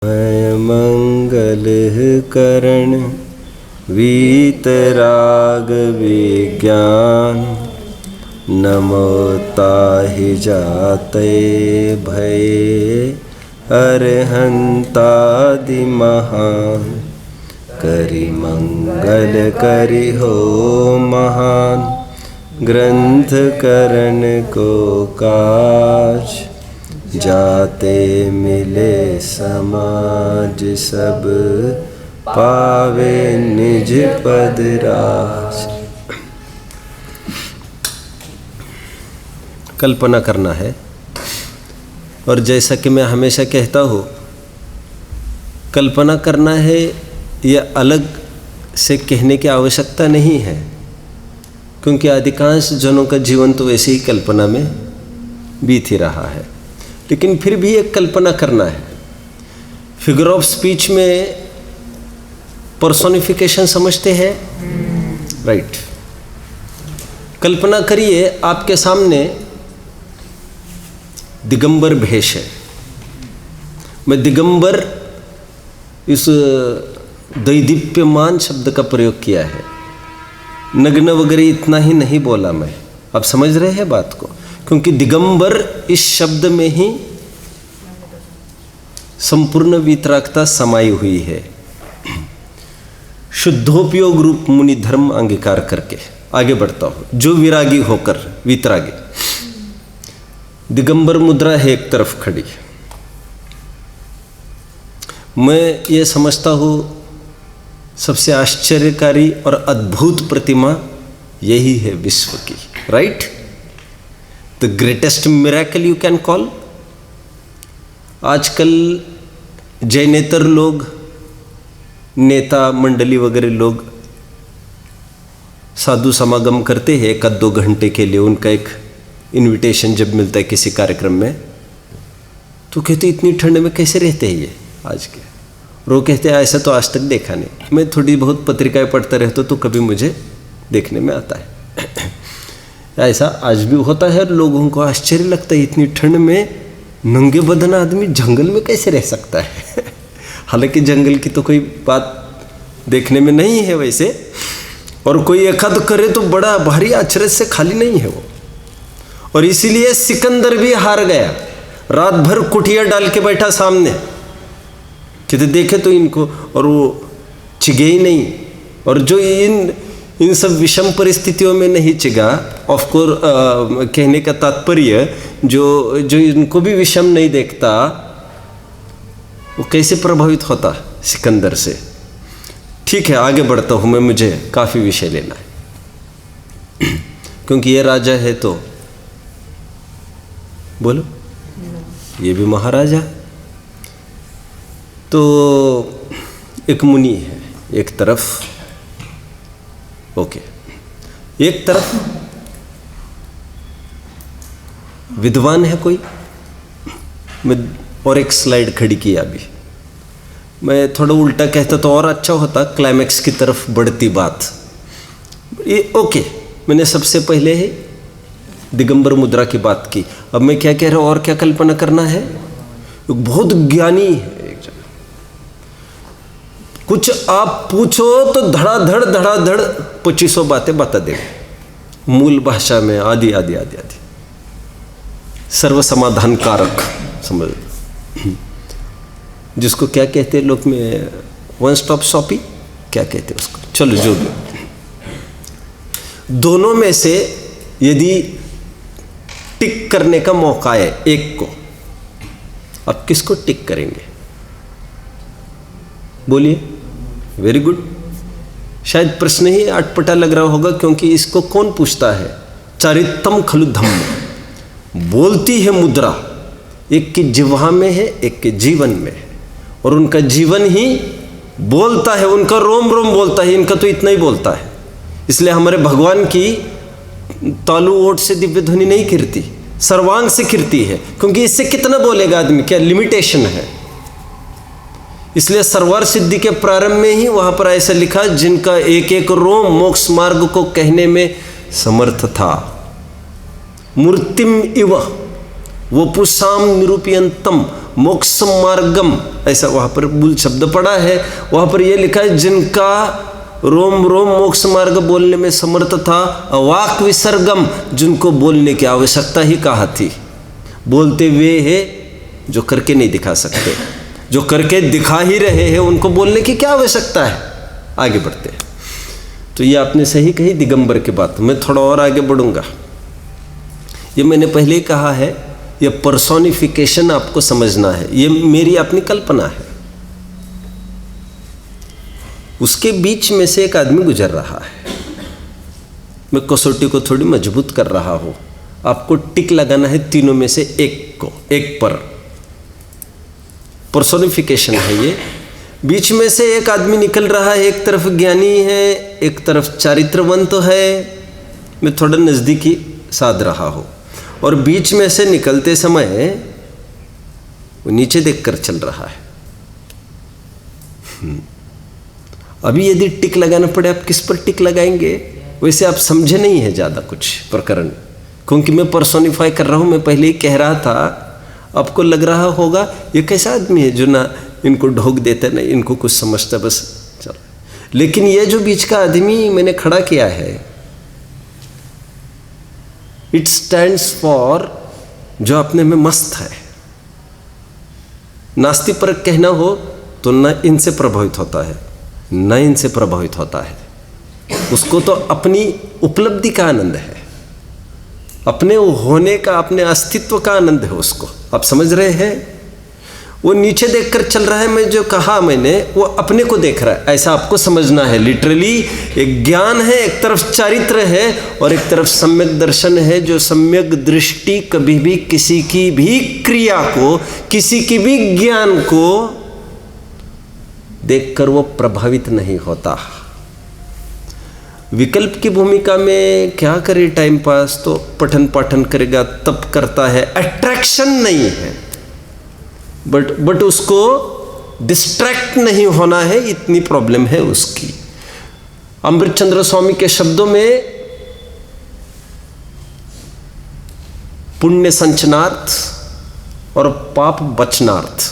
मंगल करण वीतराग विज्ञान नमो ताहि जाते भये अरहंतादि महान करि मंगल करि हो महान ग्रंथ करण को काज जाते मिले समाज सब पावे निज पद राज। कल्पना करना है, और जैसा कि मैं हमेशा कहता हूँ, कल्पना करना है, यह अलग से कहने की आवश्यकता नहीं है, क्योंकि अधिकांश जनों का जीवन तो वैसे ही कल्पना में बीत ही रहा है। लेकिन फिर भी एक कल्पना करना है। फिगर ऑफ स्पीच में पर्सोनिफिकेशन समझते हैं, राइट। कल्पना करिए आपके सामने दिगंबर भेष है। मैं दिगंबर इस दैदीप्यमान शब्द का प्रयोग किया है, नग्न वगैरह इतना ही नहीं बोला मैं। आप समझ रहे हैं बात को, क्योंकि दिगंबर इस शब्द में ही संपूर्ण वीतरागता समाई हुई है। शुद्धोपयोग रूप मुनि धर्म अंगीकार करके आगे बढ़ता हूं, जो विरागी होकर वीतरागी। दिगंबर मुद्रा है एक तरफ खड़ी। मैं ये समझता हूं सबसे आश्चर्यकारी और अद्भुत प्रतिमा यही है विश्व की, right. The greatest miracle you can call. आजकल जैनेतर लोग, नेता मंडली वगैरह लोग साधु समागम करते हैं 1-2 घंटे के लिए। उनका एक इनविटेशन जब मिलता है किसी कार्यक्रम में, तो कहते इतनी ठंड में कैसे रहते हैं ये आज के। और वो कहते हैं ऐसा तो आज तक देखा नहीं। मैं थोड़ी बहुत पत्रिकाएं पढ़ता रहता तो कभी मुझे देखने में आता है ऐसा आज भी होता है। और लोगों को आश्चर्य लगता है इतनी ठंड में नंगे बदन आदमी जंगल में कैसे रह सकता है। हालांकि जंगल की तो कोई बात देखने में नहीं है वैसे, और कोई एकाध करे तो बड़ा भारी आश्चर्य से खाली नहीं है वो। और इसीलिए सिकंदर भी हार गया, रात भर कुटिया डाल के बैठा सामने, कहते देखे तो इनको, और वो चिगे ही नहीं। और जो इन सब विषम परिस्थितियों में नहीं चिगा, ऑफ कोर्स कहने का तात्पर्य जो इनको भी विषम नहीं देखता, वो कैसे प्रभावित होता सिकंदर से। ठीक है, आगे बढ़ता हूँ मैं, मुझे काफ़ी विषय लेना है, क्योंकि ये राजा है तो बोलो, ये भी महाराजा। तो एक मुनि है एक तरफ, ओके, एक तरफ विद्वान है कोई। मैं और एक स्लाइड खड़ी की अभी, मैं थोड़ा उल्टा कहता तो और अच्छा होता, क्लाइमैक्स की तरफ बढ़ती बात ये। ओके, मैंने सबसे पहले ही दिगंबर मुद्रा की बात की। अब मैं क्या कह रहा हूँ और क्या कल्पना करना है। बहुत ज्ञानी है एक जगह, कुछ आप पूछो तो धड़ाधड़ 2500 बातें बता देगा मूल भाषा में, आदि आदि आदि आदि, सर्व समाधान कारक समझ, जिसको क्या कहते हैं लोग में, वन स्टॉप शॉपिंग क्या कहते हैं उसको। चलो जो भी, दोनों में से यदि टिक करने का मौका है एक को, आप किसको टिक करेंगे बोलिए। Very good. शायद प्रश्न ही अटपटा लग रहा होगा, क्योंकि इसको कौन पूछता है। चारित्तम खलु धम्म, बोलती है मुद्रा, एक की जिह्वा में है एक के जीवन में है, और उनका जीवन ही बोलता है, उनका रोम रोम बोलता है, इनका तो इतना ही बोलता है। इसलिए हमारे भगवान की तालु ओट से दिव्य ध्वनि नहीं कीरती, सर्वांग से कीरती है, क्योंकि इससे कितना बोलेगा आदमी, क्या लिमिटेशन है। इसलिए सर्वार सिद्धि के प्रारंभ में ही वहां पर ऐसा लिखा, जिनका एक एक रोम मोक्ष मार्ग को कहने में समर्थ था। मूर्तिम इव वपुषाम निरूपयंतम मोक्ष मार्गम, ऐसा वहाँ पर मूल शब्द पड़ा है। वहाँ पर यह लिखा है जिनका रोम रोम मोक्ष मार्ग बोलने में समर्थ था, वाक विसर्गम, जिनको बोलने की आवश्यकता ही कहाँ थी। बोलते वे है जो करके नहीं दिखा सकते, जो करके दिखा ही रहे हैं उनको बोलने की क्या आवश्यकता है। आगे बढ़ते हैं। तो ये आपने सही कही दिगंबर की बात। मैं थोड़ा और आगे बढ़ूंगा। ये मैंने पहले ही कहा है, ये पर्सोनिफिकेशन आपको समझना है, ये मेरी अपनी कल्पना है। उसके बीच में से एक आदमी गुजर रहा है, मैं कसौटी को थोड़ी मजबूत कर रहा हूं। आपको टिक लगाना है तीनों में से एक को, एक पर। पर्सोनिफिकेशन है ये। बीच में से एक आदमी निकल रहा है, एक तरफ ज्ञानी है, एक तरफ चारित्रवंत है। मैं थोड़ा नज़दीकी साध रहा हूँ। और बीच में से निकलते समय वो नीचे देखकर चल रहा है। अभी यदि टिक लगाना पड़े, आप किस पर टिक लगाएंगे? वैसे आप समझे नहीं है ज़्यादा कुछ प्रकरण, क्योंकि मैं पर्सोनिफाई कर रहा हूँ। मैं पहले ही कह रहा था, आपको लग रहा होगा ये कैसा आदमी है जो ना इनको ढोक देता है, ना इनको कुछ समझता, बस चल। लेकिन ये जो बीच का आदमी मैंने खड़ा किया है, इट स्टैंड्स फॉर जो अपने में मस्त है। नास्ति पर कहना हो तो न इनसे प्रभावित होता है, न इनसे प्रभावित होता है। उसको तो अपनी उपलब्धि का आनंद है, अपने होने का, अपने अस्तित्व का आनंद है उसको। आप समझ रहे हैं? वो नीचे देखकर चल रहा है। मैं जो कहा मैंने, वो अपने को देख रहा है, ऐसा आपको समझना है। लिटरली एक ज्ञान है, एक तरफ चारित्र है और एक तरफ सम्यक दर्शन है। जो सम्यक दृष्टि कभी भी किसी की भी क्रिया को, किसी की भी ज्ञान को देखकर वो प्रभावित नहीं होता। विकल्प की भूमिका में क्या करे टाइम पास, तो पठन पाठन करेगा तब करता है। अट्रैक्शन नहीं है, बट उसको डिस्ट्रैक्ट नहीं होना है, इतनी प्रॉब्लम है उसकी। अमृतचंद्र स्वामी के शब्दों में पुण्य संचनार्थ और पाप बचनार्थ,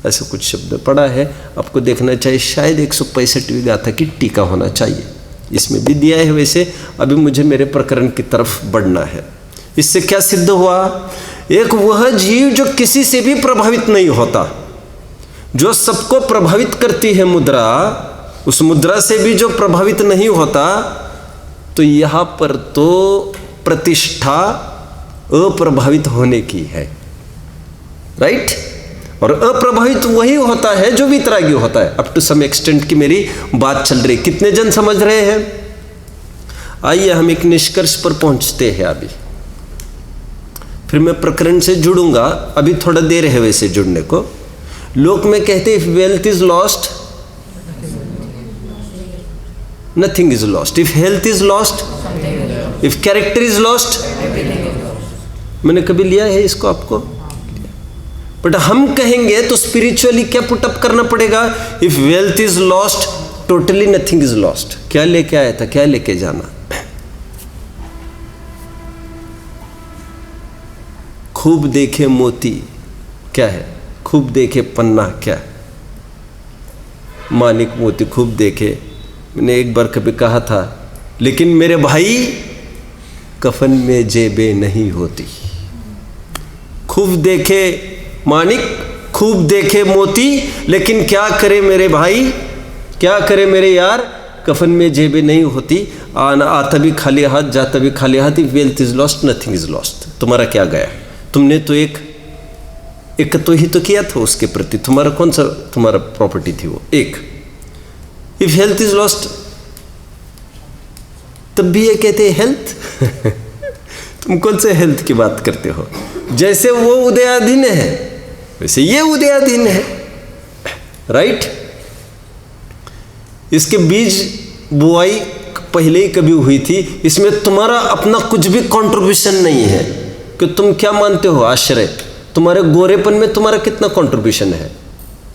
ऐसे कुछ शब्द पड़ा है, आपको देखना चाहिए। शायद 165वीं गाथा की टीका होना चाहिए, इसमें भी दिया है। वैसे अभी मुझे मेरे प्रकरण की तरफ बढ़ना है। इससे क्या सिद्ध हुआ? एक वह जीव जो किसी से भी प्रभावित नहीं होता, जो सबको प्रभावित करती है मुद्रा, उस मुद्रा से भी जो प्रभावित नहीं होता, तो यहां पर तो प्रतिष्ठा अप्रभावित होने की है, राइट? और अप्रभावित वही होता है जो वितरागी होता है। अप टू सम एक्सटेंट की मेरी बात चल रही, कितने जन समझ रहे हैं? आइए हम एक निष्कर्ष पर पहुंचते हैं अभी, फिर मैं प्रकरण से जुड़ूंगा। अभी थोड़ा देर है वैसे जुड़ने को। लोक में कहते हैं, if wealth is lost nothing is lost, if health is lost, if character is lost. मैंने कभी लिया है इसको आपको? बट हम कहेंगे तो स्पिरिचुअली क्या पुटअप करना पड़ेगा? If wealth is lost totally nothing is lost. क्या लेके आया था, क्या लेके जाना? खूब देखे मोती क्या है, खूब देखे पन्ना क्या? मानिक मोती खूब देखे। मैंने एक बार कभी कहा था, लेकिन मेरे भाई कफन में जेबें नहीं होती। खूब देखे मानिक, खूब देखे मोती, लेकिन क्या करे मेरे भाई, क्या करे मेरे यार, कफन में जेबें नहीं होती। आता भी खाली हाथ, जाता भी खाली हाथ। If wealth is lost nothing is lost. तुम्हारा क्या गया? तुमने तो एक तो ही तो किया था उसके प्रति। तुम्हारा कौन सा तुम्हारा प्रॉपर्टी थी वो? एक। इफ हेल्थ इज लॉस्ट, तब भी ये कहते हैं हेल्थ। तुम कौन से हेल्थ की बात करते हो? जैसे वो उदयाधीन है वैसे ये उदयाधीन है, राइट? इसके बीज बुआई पहले ही कभी हुई थी, इसमें तुम्हारा अपना कुछ भी कंट्रीब्यूशन नहीं है। कि तुम क्या मानते हो? आश्रय। तुम्हारे गोरेपन में तुम्हारा कितना कंट्रीब्यूशन है?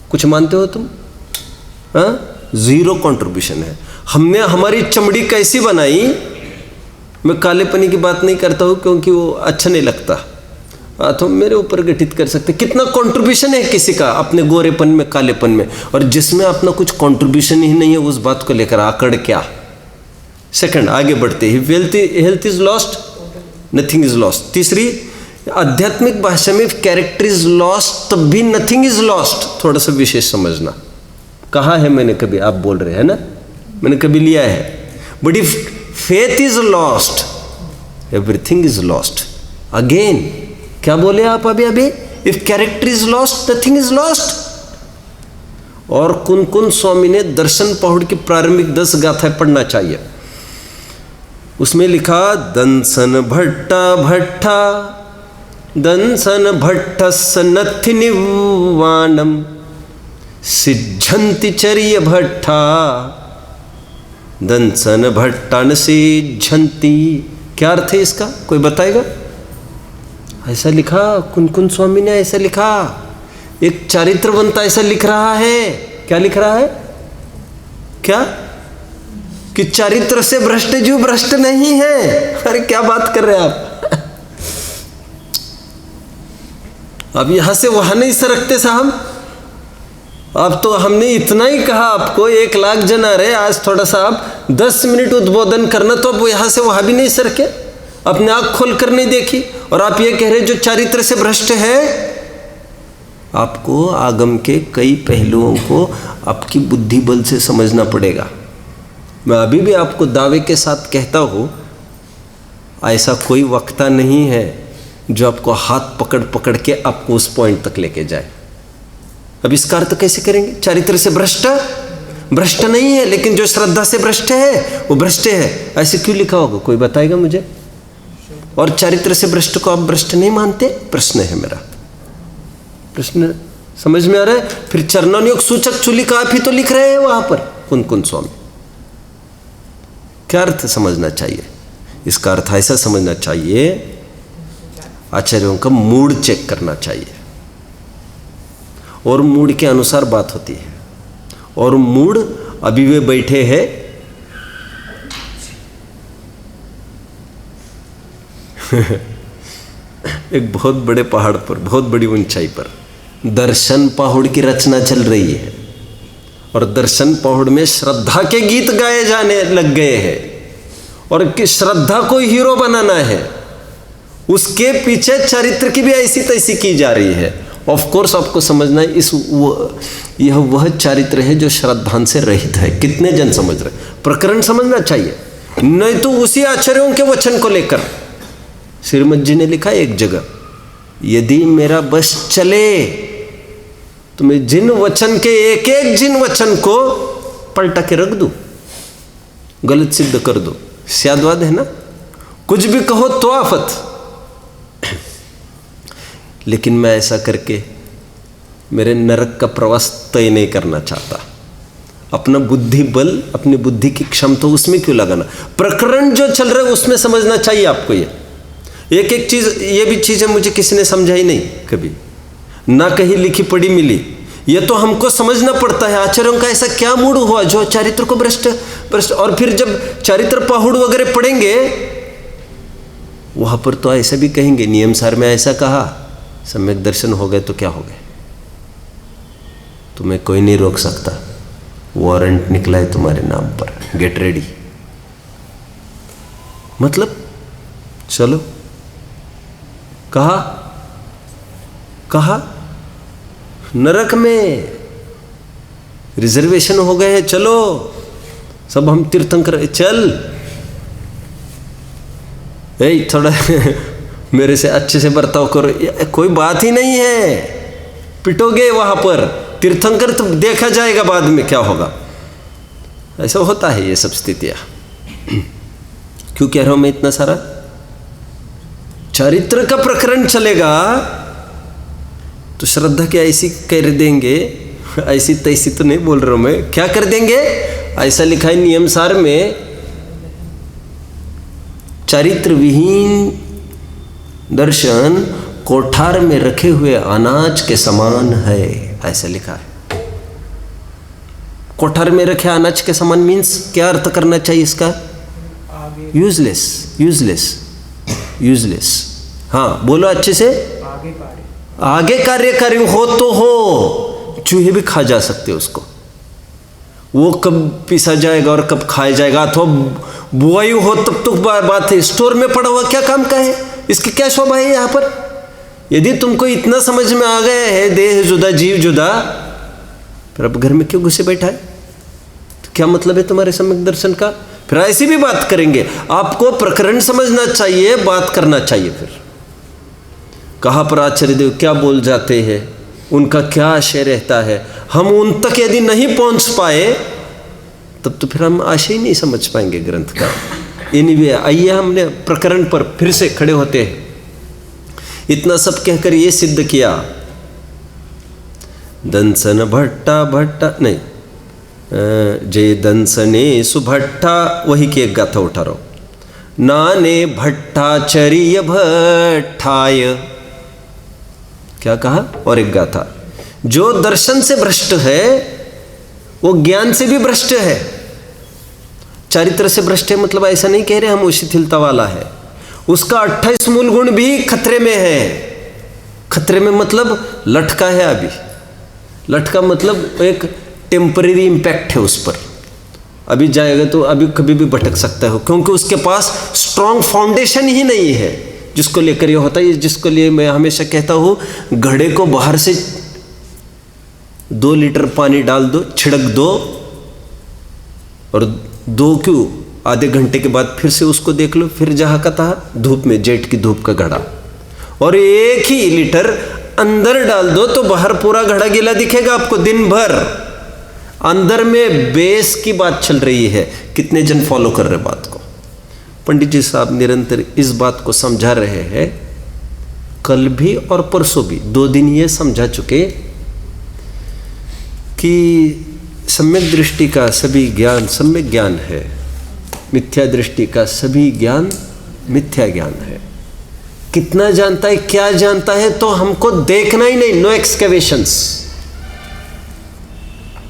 कुछ मानते हो तुम? हाँ, जीरो कंट्रीब्यूशन है। हमने हमारी चमड़ी कैसी बनाई? मैं कालेपनी की बात नहीं करता हूँ क्योंकि वो अच्छा नहीं लगता। अथवा मेरे ऊपर घटित कर सकते। कितना कंट्रीब्यूशन है किसी का अपने गोरेपन में, कालेपन में, और जिसमें अपना कुछ कंट्रीब्यूशन ही नहीं है उस बात को लेकर आकड़ क्या। सेकंड, आगे बढ़ते ही, health is lost, nothing is lost. तीसरी, आध्यात्मिक भाषा में कैरेक्टर इज लॉस्ट तब भी नथिंग इज लॉस्ट। थोड़ा सा विशेष समझना, कहा है मैंने कभी, आप बोल रहे हैं ना, मैंने कभी लिया है, but if faith is lost everything is lost. Again क्या बोले आप अभी? If character is lost nothing is lost. और कुन स्वामी ने दर्शन पहुड़ की प्रारंभिक 10 गाथाएं पढ़ना चाहिए। उसमें लिखा, दंसन भट्टा भट्टा दंसन भट्टस नथि निवाणम सिद्धंति चर्य भट्टा दंसन भट्टान सिद्धंति। क्या अर्थ है इसका, कोई बताएगा? ऐसा लिखा, कुन स्वामी ने ऐसा लिखा। एक चारित्रवंता ऐसा लिख रहा है। क्या लिख रहा है? क्या? कि चारित्र से भ्रष्ट जीव भ्रष्ट नहीं है। अरे क्या बात कर रहे हैं आप? अब यहां से वहां नहीं सरकते साहब। अब तो हमने इतना ही कहा आपको, 1 लाख जन आ रहे, आज थोड़ा सा आप 10 मिनट उद्बोधन करना, तो अब यहां से वहां भी नहीं सरके, अपने आंख खोल कर नहीं देखी, और आप ये कह रहे जो चारित्र से भ्रष्ट है। आपको आगम के कई पहलुओं को आपकी बुद्धि बल से समझना पड़ेगा। मैं अभी भी आपको दावे के साथ कहता हूं, ऐसा कोई वक्ता नहीं है जो आपको हाथ पकड़ पकड़ के आपको उस पॉइंट तक लेके जाए। अब इसका अर्थ कैसे करेंगे? चारित्र से भ्रष्ट नहीं है, लेकिन जो श्रद्धा से भ्रष्ट है वो भ्रष्ट है, ऐसे क्यों लिखा होगा? कोई बताएगा मुझे? और चारित्र से भ्रष्ट को आप भ्रष्ट नहीं मानते? प्रश्न है मेरा, प्रश्न समझ में आ रहा है? फिर चरणों सूचक चुलिका आप ही तो लिख रहे हैं वहां पर, कुन स्वामी। क्या अर्थ समझना चाहिए इसका? अर्थ ऐसा समझना चाहिए, आचार्यों का मूड चेक करना चाहिए, और मूड के अनुसार बात होती है। और मूड, अभी वे बैठे हैं एक बहुत बड़े पहाड़ पर, बहुत बड़ी ऊंचाई पर दर्शन पहाड़ की रचना चल रही है, और दर्शन पहाड़ में श्रद्धा के गीत गाए जाने लग गए हैं, और कि श्रद्धा को हीरो बनाना है, उसके पीछे चरित्र की भी ऐसी तैसी की जा रही है। ऑफ कोर्स आपको समझना है, यह वह चरित्र है जो श्रद्धान से रहित है। कितने जन समझ रहे? प्रकरण समझना चाहिए, नहीं तो उसी आचार्यों के वचन को लेकर श्रीमद जी ने लिखा एक जगह, यदि मेरा बस चले तो मैं जिन वचन के एक एक जिन वचन को पलटा के रख दूं, गलत सिद्ध कर दूं। स्यादवाद है ना, कुछ भी कहो तो आफत। लेकिन मैं ऐसा करके मेरे नरक का प्रवास तय नहीं करना चाहता। अपना बुद्धि बल, अपनी बुद्धि की क्षमता उसमें क्यों लगाना? प्रकरण जो चल रहा है उसमें समझना चाहिए आपको। ये एक एक चीज, ये भी चीजें मुझे किसी ने समझाई नहीं कभी, ना कहीं लिखी पढ़ी मिली। ये तो हमको समझना पड़ता है आचार्यों का ऐसा क्या मूड हुआ जो चारित्र को भ्रष्ट। और फिर जब चारित्र पहुड़ वगैरह पढ़ेंगे वहां पर तो ऐसा भी कहेंगे, नियम सार में ऐसा कहा, सम्यक दर्शन हो गए तो क्या हो गए, तुम्हें कोई नहीं रोक सकता, वारंट निकला है तुम्हारे नाम पर, गेट रेडी। मतलब चलो, कहा नरक में रिजर्वेशन हो गए हैं, चलो सब हम तीर्थंकर, चल थोड़ा मेरे से अच्छे से बर्ताव करो, कोई बात ही नहीं है, पिटोगे वहां पर, तीर्थंकर तो देखा जाएगा बाद में क्या होगा। ऐसा होता है ये सब स्थितियां। क्यों कह रहा हूं मैं इतना सारा? चरित्र का प्रकरण चलेगा तो श्रद्धा की ऐसी कर देंगे, ऐसी तैसी तो नहीं बोल रहा हूं मैं, क्या कर देंगे? ऐसा लिखा है नियम सार में, चरित्र विहीन दर्शन कोठार में रखे हुए अनाज के समान है, ऐसा लिखा है। कोठार में रखे अनाज के समान मीन्स क्या अर्थ करना चाहिए इसका? Useless, useless, useless. हाँ बोलो अच्छे से। आगे कार्यकारी हो तो हो, चूहे भी खा जा सकते उसको। वो कब पीसा जाएगा और कब खाया जाएगा, अथवा बुआई हो तब तो बात है। स्टोर में पड़ा हुआ क्या काम का है, इसकी क्या शोभा है यहाँ पर? यदि तुमको इतना समझ में आ गया है देह जुदा जीव जुदा, फिर अब घर में क्यों घुसे बैठा है? तो क्या मतलब है तुम्हारे सम्यक दर्शन का? फिर ऐसी भी बात करेंगे। आपको प्रकरण समझना चाहिए, बात करना चाहिए। फिर कहाँ पर आचार्य देव क्या बोल जाते हैं, उनका क्या आशय रहता है, हम उन तक यदि नहीं पहुंच पाए तब तो फिर हम आशय ही नहीं समझ पाएंगे ग्रंथ का। एनीवे, आइए हमने प्रकरण पर फिर से खड़े होते हैं। इतना सब कहकर ये सिद्ध किया, दंसन भट्टा भट्टा नहीं, जय दंसने सुभट्टा, वही की एक गाथा उठा रहा हूं। नाने भट्टाचर्य भट्टाय, क्या कहा? और एक गाथा, जो दर्शन से भ्रष्ट है वो ज्ञान से भी भ्रष्ट है। चारित्र से भ्रष्ट है मतलब ऐसा नहीं कह रहे हम, वो शिथिलता वाला है, उसका 28 मूल गुण भी खतरे में है। खतरे में मतलब लटका है अभी। लटका मतलब एक टेम्परेरी इम्पैक्ट है उस पर, अभी जाएगा तो अभी कभी भी भटक सकता है, क्योंकि उसके पास स्ट्रॉन्ग फाउंडेशन ही नहीं है। जिसको लेकर ये होता है, जिसको लिए मैं हमेशा कहता हूँ, घड़े को बाहर से 2 लीटर पानी डाल दो, छिड़क दो, और 2 क्यों आधे घंटे के बाद फिर से उसको देख लो, फिर जहाँ का तहाँ धूप में, जेठ की धूप का घड़ा, और 1 ही लीटर अंदर डाल दो तो बाहर पूरा घड़ा गीला दिखेगा आपको दिन भर। अंदर में बेस की बात चल रही है। कितने जन फॉलो कर रहे बात को? पंडित जी साहब निरंतर इस बात को समझा रहे हैं, कल भी और परसों भी 2 दिन ये समझा चुके कि सम्यक दृष्टि का सभी ज्ञान सम्यक ज्ञान है, मिथ्या दृष्टि का सभी ज्ञान मिथ्या ज्ञान है। कितना जानता है, क्या जानता है, तो हमको देखना ही नहीं, नो एक्सकेवेशंस।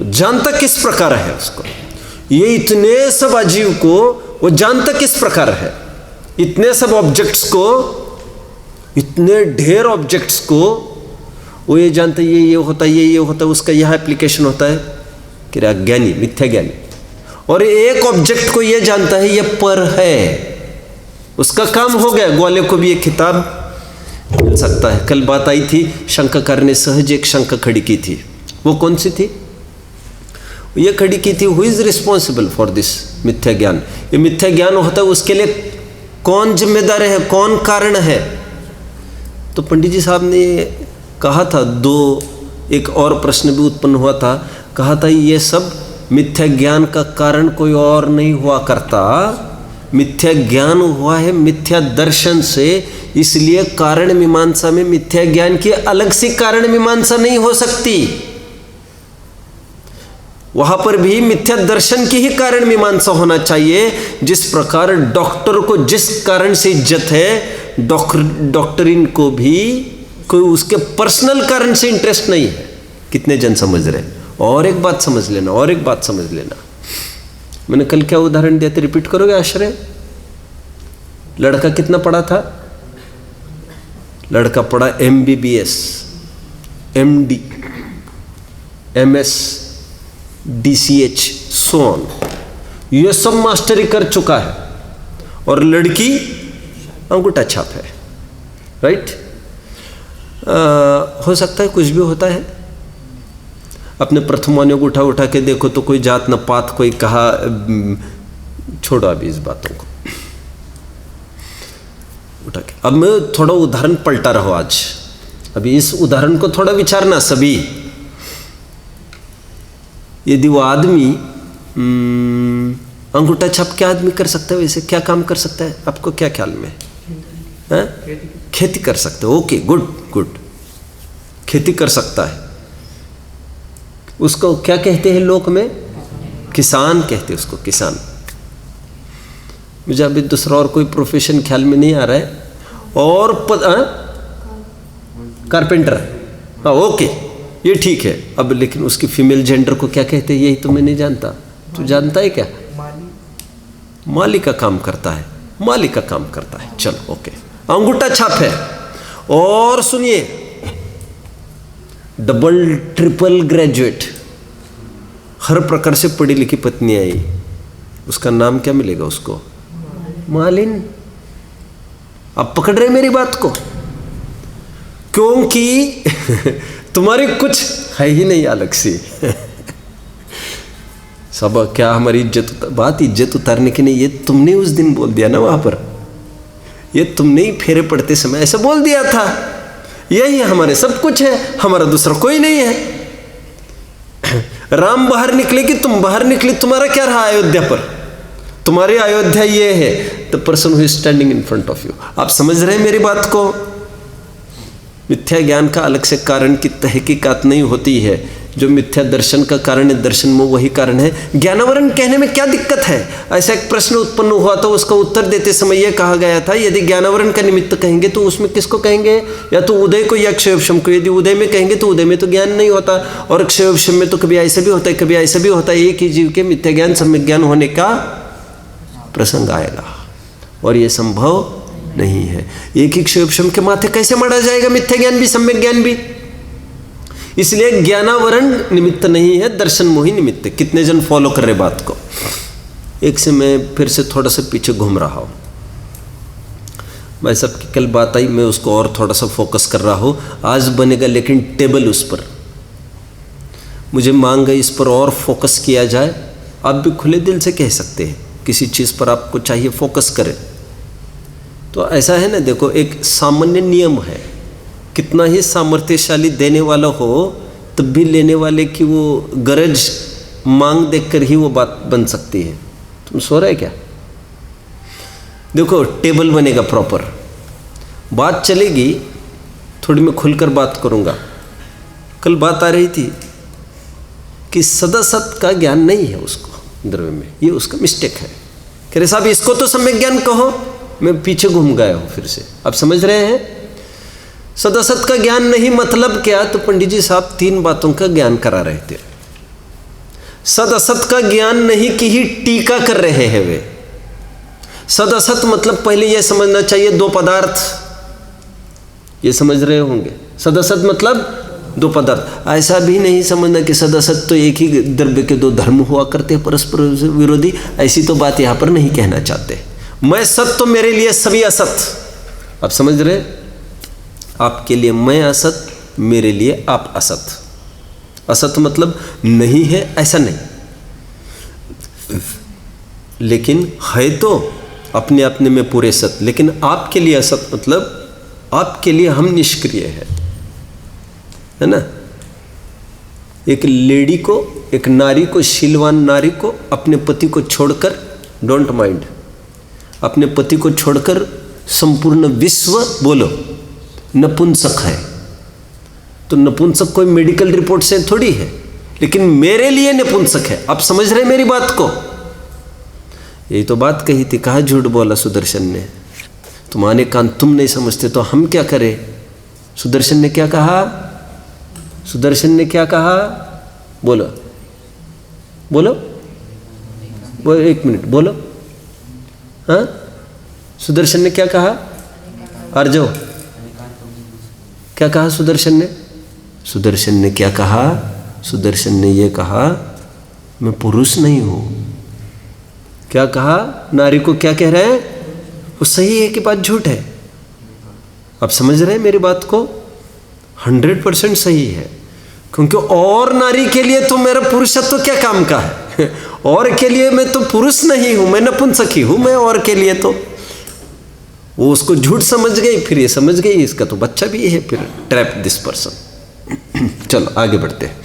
जानता किस प्रकार है उसको, ये इतने सब अजीव को वो जानता किस प्रकार है, इतने सब ऑब्जेक्ट्स को, इतने ढेर ऑब्जेक्ट्स को वो ये जानता है, ये होता है, ये होता है, उसका यह एप्लीकेशन होता है, क्या ज्ञानी, मिथ्या ज्ञानी। और एक ऑब्जेक्ट को ये जानता है ये पर है, उसका काम हो गया। ग्वाले को भी एक खिताब मिल सकता है। कल बात आई थी, शंकाकार ने सहज एक शंका खड़ी की थी, वो कौन सी थी? ये खड़ी की थी, who is responsible for this मिथ्या ज्ञान। ये मिथ्या ज्ञान होता है, उसके लिए कौन जिम्मेदार है, कौन कारण है? तो पंडित जी साहब ने कहा था, 2 एक और प्रश्न भी उत्पन्न हुआ था, कहा था ये सब मिथ्या ज्ञान का कारण कोई और नहीं हुआ करता, मिथ्या ज्ञान हुआ है मिथ्या दर्शन से, इसलिए कारण मीमांसा में मिथ्या ज्ञान की अलग सी कारण मीमांसा नहीं हो सकती। वहां पर भी मिथ्या दर्शन की ही कारण मीमांसा होना चाहिए। जिस प्रकार डॉक्टर को जिस कारण से इज्जत है, डॉक्टरिन को भी कोई उसके पर्सनल कारण से इंटरेस्ट नहीं है। कितने जन समझ रहे? और एक बात समझ लेना, और एक बात समझ लेना, मैंने कल क्या उदाहरण दिया था, रिपीट करोगे आश्रय? लड़का कितना पढ़ा था? लड़का पढ़ा MBBS, MD, MS, DCH, so on, ये सब मास्टरी कर चुका है, और लड़की अंगूठा छाप है, राइट? हो सकता है कुछ भी होता है। अपने प्रथमानियों को उठा के देखो तो कोई जात न पात, कोई कहा, छोड़ो अभी इस बातों को उठा के। अब मैं थोड़ा उदाहरण पलटा रहा हूं आज, अभी इस उदाहरण को थोड़ा विचारना सभी। यदि वो आदमी अंगूठा छाप क्या आदमी कर सकता है, वैसे क्या काम कर सकता है आपको क्या ख्याल में है? खेती कर सकते हो, ओके, गुड गुड, खेती कर सकता है। उसको क्या कहते हैं लोक में? किसान कहते हैं उसको, किसान। मुझे अभी दूसरा और कोई प्रोफेशन ख्याल में नहीं आ रहा है। और कारपेंटर, हाँ ओके, ये ठीक है। अब लेकिन उसकी फीमेल जेंडर को क्या कहते हैं, यही तो मैं नहीं जानता। तू जानता है क्या? माली का काम करता है, माली का काम करता है। चलो ओके, अंगूठा छाप है। और सुनिए, डबल ट्रिपल ग्रेजुएट, हर प्रकार से पढ़ी लिखी पत्नी आई, उसका नाम क्या मिलेगा उसको? मालिन। आप पकड़ रहे मेरी बात को? क्योंकि तुम्हारी कुछ है ही नहीं अलग सी। सब क्या हमारी इज्जत, बात इज्जत उतारने की नहीं, ये तुमने उस दिन बोल दिया ना वहां पर, ये तुमने ही फेरे पड़ते समय ऐसा बोल दिया था, यही हमारे सब कुछ है, हमारा दूसरा कोई नहीं है। राम बाहर निकले कि तुम बाहर निकले, तुम्हारा क्या रहा अयोध्या पर? तुम्हारी अयोध्या ये है, the person who is standing in front of you. आप समझ रहे हैं मेरी बात को? मिथ्या ज्ञान का अलग से कारण की तहकीकात नहीं होती है, जो मिथ्या दर्शन का कारण है, दर्शन में वही कारण है। ज्ञानावरण कहने में क्या दिक्कत है? ऐसा एक प्रश्न उत्पन्न हुआ तो उसका उत्तर देते समय यह कहा गया था, यदि ज्ञानावरण का निमित्त कहेंगे तो उसमें किसको कहेंगे? या तो उदय को या क्षयोपशम को। यदि उदय में कहेंगे तो उदय में तो ज्ञान नहीं होता, और क्षयोपशम में तो कभी ऐसा भी होता है, कभी ऐसा भी होता है। एक ही जीव के मिथ्या ज्ञान सम्यक ज्ञान होने का प्रसंग आएगा, और ये संभव नहीं है। एक ही क्षयोपशम के माथे कैसे मढ़ा जाएगा मिथ्या ज्ञान भी सम्यक ज्ञान भी? इसलिए ज्ञानावरण निमित्त नहीं है, दर्शन मोही निमित्त है। कितने जन फॉलो कर रहे बात को? एक से मैं फिर से थोड़ा सा पीछे घूम रहा हूँ। मैं सबकी कल बात आई, मैं उसको और थोड़ा सा फोकस कर रहा हूँ। आज बनेगा लेकिन टेबल उस पर, मुझे मांग है इस पर और फोकस किया जाए। आप भी खुले दिल से कह सकते हैं, किसी चीज़ पर आपको चाहिए फोकस करें तो ऐसा है ना। देखो, एक सामान्य नियम है, कितना ही सामर्थ्यशाली देने वाला हो तब भी लेने वाले की वो गरज मांग देखकर ही वो बात बन सकती है। तुम सो रहे क्या? देखो, टेबल बनेगा प्रॉपर, बात चलेगी, थोड़ी मैं खुलकर बात करूँगा। कल बात आ रही थी कि सदासत का ज्ञान नहीं है उसको द्रव्य में, ये उसका मिस्टेक है। कह रहे साहब इसको तो सम्यक ज्ञान कहो। मैं पीछे घूम गया हूँ फिर से, आप समझ रहे हैं? सदासत का ज्ञान नहीं मतलब क्या? तो पंडित जी साहब 3 बातों का ज्ञान करा रहे थे। सदासत का ज्ञान नहीं कि ही टीका कर रहे हैं वे। सदासत मतलब पहले यह समझना चाहिए 2 पदार्थ, ये समझ रहे होंगे। सदासत मतलब 2 पदार्थ। ऐसा भी नहीं समझना कि सदासत तो एक ही द्रव्य के 2 धर्म हुआ करते हैं परस्पर विरोधी, ऐसी तो बात यहाँ पर नहीं कहना चाहते। मैं सत तो मेरे लिए सभी असत। आप समझ रहे? आपके लिए मैं असत, मेरे लिए आप असत। असत मतलब नहीं है ऐसा नहीं, लेकिन है तो अपने अपने में पूरे सत। लेकिन आपके लिए असत मतलब आपके लिए हम निष्क्रिय है ना। एक लेडी को, एक नारी को, शीलवान नारी को अपने पति को छोड़कर, डोंट माइंड, अपने पति को छोड़कर संपूर्ण विश्व बोलो नपुंसक है, तो नपुंसक कोई मेडिकल रिपोर्ट से थोड़ी है, लेकिन मेरे लिए नपुंसक है। आप समझ रहे मेरी बात को? यही तो बात कही थी, कहा झूठ बोला सुदर्शन ने, तुम्हारे कान तुम नहीं समझते तो हम क्या करें? सुदर्शन ने क्या कहा? सुदर्शन ने क्या कहा? बोलो बोलो, वो 1 मिनट बोलो। हाँ, सुदर्शन ने क्या कहा? अर्जो, क्या कहा सुदर्शन ने? सुदर्शन ने क्या कहा? सुदर्शन ने ये कहा मैं पुरुष नहीं हूं। क्या कहा? नारी को क्या कह रहे हैं? वो सही है कि बात झूठ है? आप समझ रहे हैं मेरी बात को? 100% सही है, क्योंकि और नारी के लिए तो मेरा पुरुषत्व क्या काम का है? और के लिए मैं तो पुरुष नहीं हूं, मैं नपुंसक ही हूं। मैं और के लिए तो, वो उसको झूठ समझ गई, फिर ये समझ गई इसका तो बच्चा भी है, फिर ट्रैप दिस पर्सन। चलो आगे बढ़ते हैं।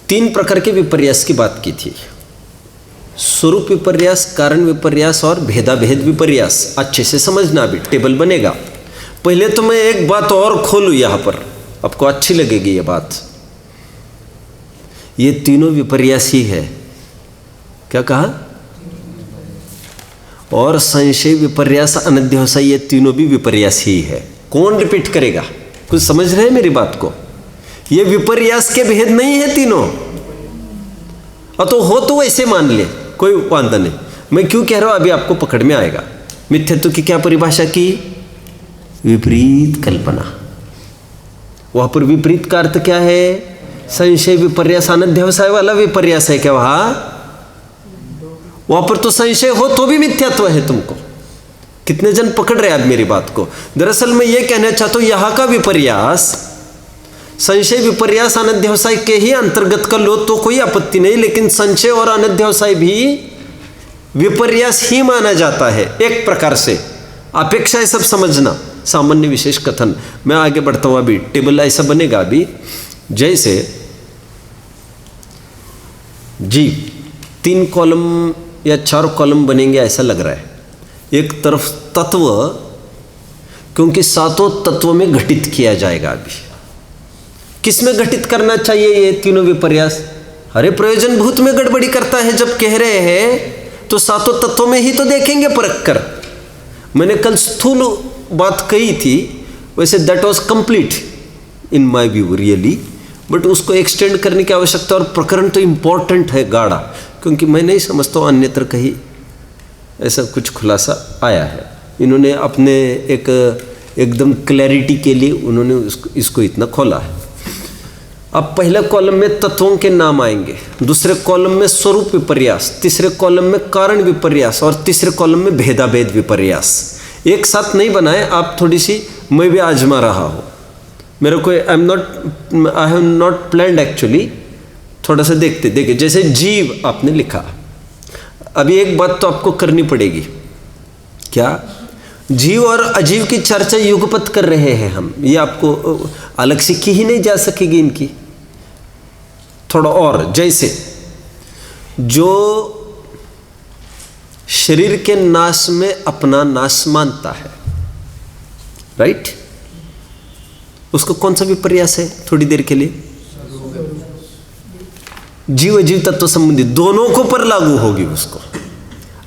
3 प्रकार के विपर्यास की बात की थी, स्वरूप विपर्यास, कारण विपर्यास और भेदाभेद विपर्यास। अच्छे से समझना, भी टेबल बनेगा। पहले तो मैं एक बात और खोलूं यहां पर, आपको अच्छी लगेगी ये बात। ये तीनों विपर्यास ही है। क्या कहा? और संशय विपर्यास अनध्यास, ये तीनों भी विपर्यास ही है। कौन रिपीट करेगा? कुछ समझ रहे हैं मेरी बात को? ये विपर्यास के भेद नहीं है तीनों, और तो हो तो वैसे मान ले, कोई वांदा नहीं। मैं क्यों कह रहा हूं अभी आपको पकड़ में आएगा। मिथ्यत्व की क्या परिभाषा की? विपरीत कल्पना। वहां पर विपरीत का अर्थ क्या है? संशय विपर्यास अनध्यवसाय वाला विपर्यास है क्या? वहां पर तो संशय हो तो भी मिथ्यात्व है तुमको। कितने जन पकड़ रहे आप मेरी बात को? दरअसल मैं ये कहना चाहता हूं, यहां का विपर्यास संशय विपर्यास अनध्यवसाय के ही अंतर्गत कर लो तो कोई आपत्ति नहीं, लेकिन संशय और अनध्यवसाय भी विपर्यास ही माना जाता है एक प्रकार से। अपेक्षा है सब समझना, सामान्य विशेष कथन। मैं आगे बढ़ता हूं, अभी टेबल ऐसा बनेगा अभी जैसे जी 3 कॉलम या 4 कॉलम बनेंगे ऐसा लग रहा है। एक तरफ तत्व, क्योंकि 7 तत्वों में घटित किया जाएगा। अभी किसमें घटित करना चाहिए ये तीनों विपर्यास? अरे प्रयोजन भूत में गड़बड़ी करता है जब कह रहे हैं तो 7 तत्वों में ही तो देखेंगे परख कर। मैंने कल स्थूल बात कही थी, वैसे that was complete in my view really, but उसको एक्सटेंड करने की आवश्यकता। और प्रकरण तो इम्पोर्टेंट है गाढ़ा, क्योंकि मैं नहीं समझता हूँ अन्यत्र कहीं ऐसा कुछ खुलासा आया है। इन्होंने अपने एकदम क्लैरिटी के लिए उन्होंने इसको इतना खोला है। अब पहले कॉलम में तत्वों के नाम आएंगे, दूसरे कॉलम में स्वरूप विपर्यास, तीसरे कॉलम में कारण विपर्यास और तीसरे कॉलम में भेदाभेद विपर्यास। एक साथ नहीं बनाए आप, थोड़ी सी मैं भी आजमा रहा हूँ। मेरे को I have not planned actually, थोड़ा सा देखते जैसे जीव आपने लिखा। अभी एक बात तो आपको करनी पड़ेगी, क्या? जीव और अजीव की चर्चा युगपत कर रहे हैं हम, ये आपको अलग से की ही नहीं जा सकेगी इनकी। थोड़ा और, जैसे जो शरीर के नाश में अपना नाश मानता है, राइट, उसको कौन सा विपर्यास है? थोड़ी देर के लिए जीव अजीव तत्व संबंधी दोनों को पर लागू होगी उसको।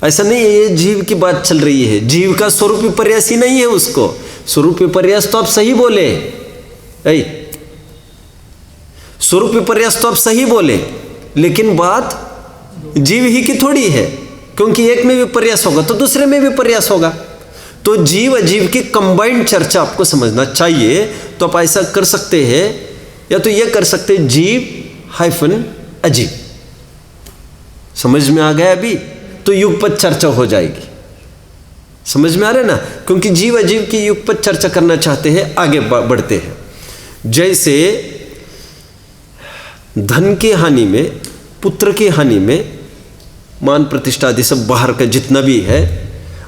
ऐसा नहीं है ये जीव की बात चल रही है, जीव का स्वरूप विपर्यास ही नहीं है उसको। स्वरूप विपर्यास तो आप सही बोले, स्वरूप विपर्यास तो आप सही बोले, लेकिन बात जीव ही की थोड़ी है, क्योंकि एक में विपर्यास होगा तो दूसरे में विपर्यास होगा। तो जीव अजीव की कंबाइंड चर्चा आपको समझना चाहिए। तो आप ऐसा कर सकते हैं, या तो ये कर सकते हैं जीव हाइफन अजीब। समझ में आ गया अभी? तो युगपत चर्चा हो जाएगी। समझ में आ रहा है ना? क्योंकि जीव अजीव की युगपत चर्चा करना चाहते हैं, आगे बढ़ते हैं। जैसे धन की हानि में, पुत्र की हानि में, मान प्रतिष्ठा आदि सब बाहर का जितना भी है,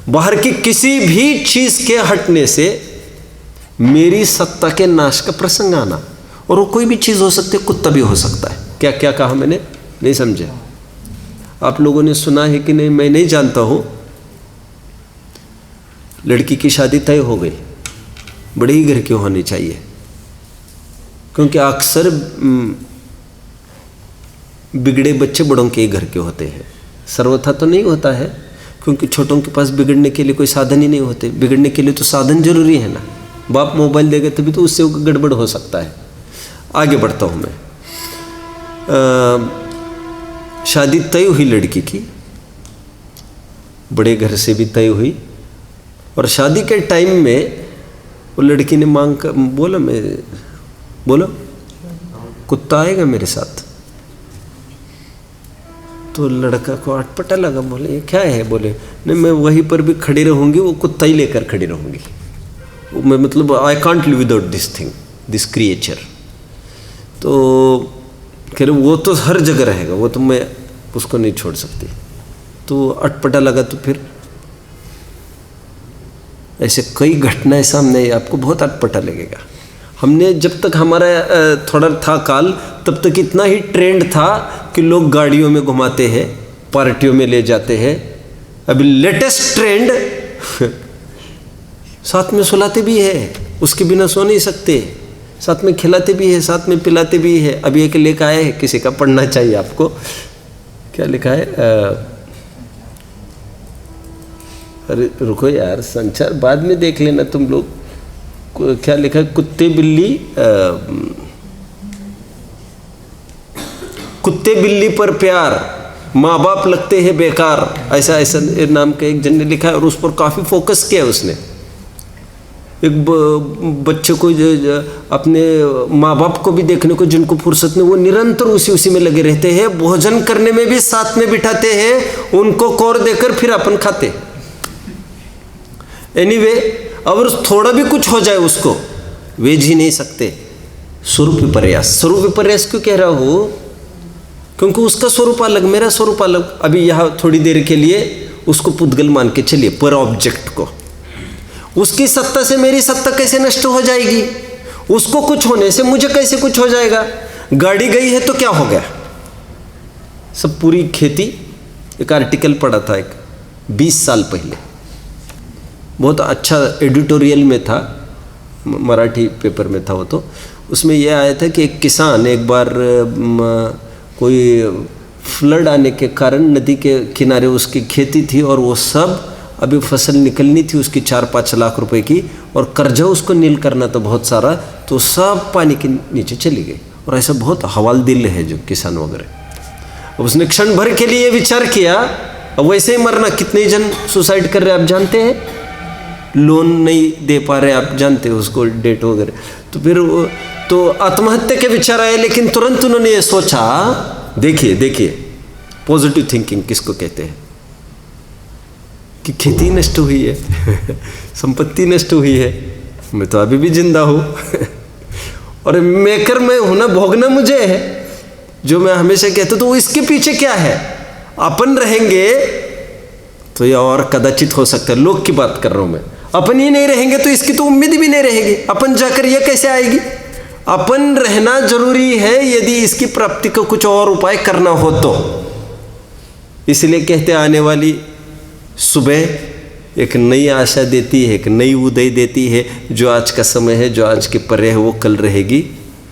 बाहर की किसी भी चीज के हटने से मेरी सत्ता के नाश का प्रसंग आना। और वो कोई भी चीज हो सकती है, कुत्ता भी हो सकता है। क्या क्या कहा मैंने? नहीं समझे आप लोगों ने? सुना है कि नहीं मैं नहीं जानता हूं। लड़की की शादी तय हो गई, बड़े ही घर की होनी चाहिए, क्योंकि अक्सर बिगड़े बच्चे बड़ों के घर के होते हैं। सर्वथा तो नहीं होता है, क्योंकि छोटों के पास बिगड़ने के लिए कोई साधन ही नहीं होते। बिगड़ने के लिए तो साधन जरूरी है ना। बाप मोबाइल देगा तभी तो उससे गड़बड़ हो सकता है। आगे बढ़ता हूँ मैं। शादी तय हुई लड़की की, बड़े घर से भी तय हुई, और शादी के टाइम में वो लड़की ने मांग कर बोलो कुत्ता आएगा मेरे साथ। तो लड़का को अटपटा लगा, बोले ये क्या है? बोले नहीं मैं वहीं पर भी खड़ी रहूँगी, वो कुत्ता ही लेकर खड़ी रहूँगी। मैं मतलब I can't live without this thing, this creature. तो कह रहे वो तो हर जगह रहेगा, वो तो मैं उसको नहीं छोड़ सकती। तो अटपटा लगा। तो फिर ऐसे कई घटनाएं सामने, आपको बहुत अटपटा लगेगा। हमने जब तक हमारा थोड़ा था काल, तब तक इतना ही ट्रेंड था कि लोग गाड़ियों में घुमाते हैं, पार्टियों में ले जाते हैं। अभी लेटेस्ट ट्रेंड साथ में सुलाते भी है, उसके बिना सो नहीं सकते, साथ में खिलाते भी है, साथ में पिलाते भी है। अभी एक लेकर आए है, किसी का पढ़ना चाहिए आपको। क्या लिखा है? अरे रुको यार, संचार बाद में देख लेना तुम लोग। क्या लिखा है? कुत्ते बिल्ली पर प्यार, माँ बाप लगते हैं बेकार, ऐसा नाम का एक जन ने लिखा है, और उस पर काफ़ी फोकस किया उसने। एक बच्चे को अपने माँ बाप को भी देखने को जिनको फुर्सत नहीं, वो निरंतर उसी में लगे रहते हैं। भोजन करने में भी साथ में बिठाते हैं, उनको कौर देकर फिर अपन खाते हैं। एनीवे, अगर थोड़ा भी कुछ हो जाए उसको वे जी नहीं सकते। स्वरूप विपर्यास। स्वरूप विपर्यास क्यों कह रहा हूँ? क्योंकि उसका स्वरूप अलग, मेरा स्वरूप अलग। अभी यहाँ थोड़ी देर के लिए उसको पुद्गल मान के चलिए, पर ऑब्जेक्ट को। उसकी सत्ता से मेरी सत्ता कैसे नष्ट हो जाएगी? उसको कुछ होने से मुझे कैसे कुछ हो जाएगा? गाड़ी गई है तो क्या हो गया? सब पूरी खेती, एक आर्टिकल पढ़ा था एक 20 साल पहले, बहुत अच्छा एडिटोरियल में था, मराठी पेपर में था वो। तो उसमें यह आया था कि एक किसान एक बार कोई फ्लड आने के कारण नदी के किनारे उसकी खेती थी और वो सब अभी फसल निकलनी थी उसकी 4-5 लाख रुपए की, और कर्जा उसको नील करना था बहुत सारा, तो सब पानी के नीचे चली गई। और ऐसा बहुत हवाल दिल है जो किसान वगैरह। उसने क्षण भर के लिए विचार किया, अब वैसे ही मरना। कितने जन सुसाइड कर रहे हैं आप जानते हैं, लोन नहीं दे पा रहे आप जानते हैं उसको, डेट वगैरह। तो फिर तो आत्महत्या के विचार आए, लेकिन तुरंत उन्होंने ये सोचा, देखिए पॉजिटिव थिंकिंग किसको कहते हैं, कि खेती नष्ट हुई है संपत्ति नष्ट हुई है, मैं तो अभी भी जिंदा हूँ और मेकर मैं हूं ना, भोगना मुझे है। जो मैं हमेशा कहता हूं, तो इसके पीछे क्या है? अपन रहेंगे तो ये और कदाचित हो सकता है, लोग की बात कर रहा हूं मैं। अपन ही नहीं रहेंगे तो इसकी तो उम्मीद भी नहीं रहेगी। अपन जाकर ये कैसे आएगी? अपन रहना जरूरी है यदि इसकी प्राप्ति को कुछ और उपाय करना हो तो। इसलिए कहते आने वाली सुबह एक नई आशा देती है, एक नई उदय देती है। जो आज का समय है, जो आज के परे है, वो कल रहेगी,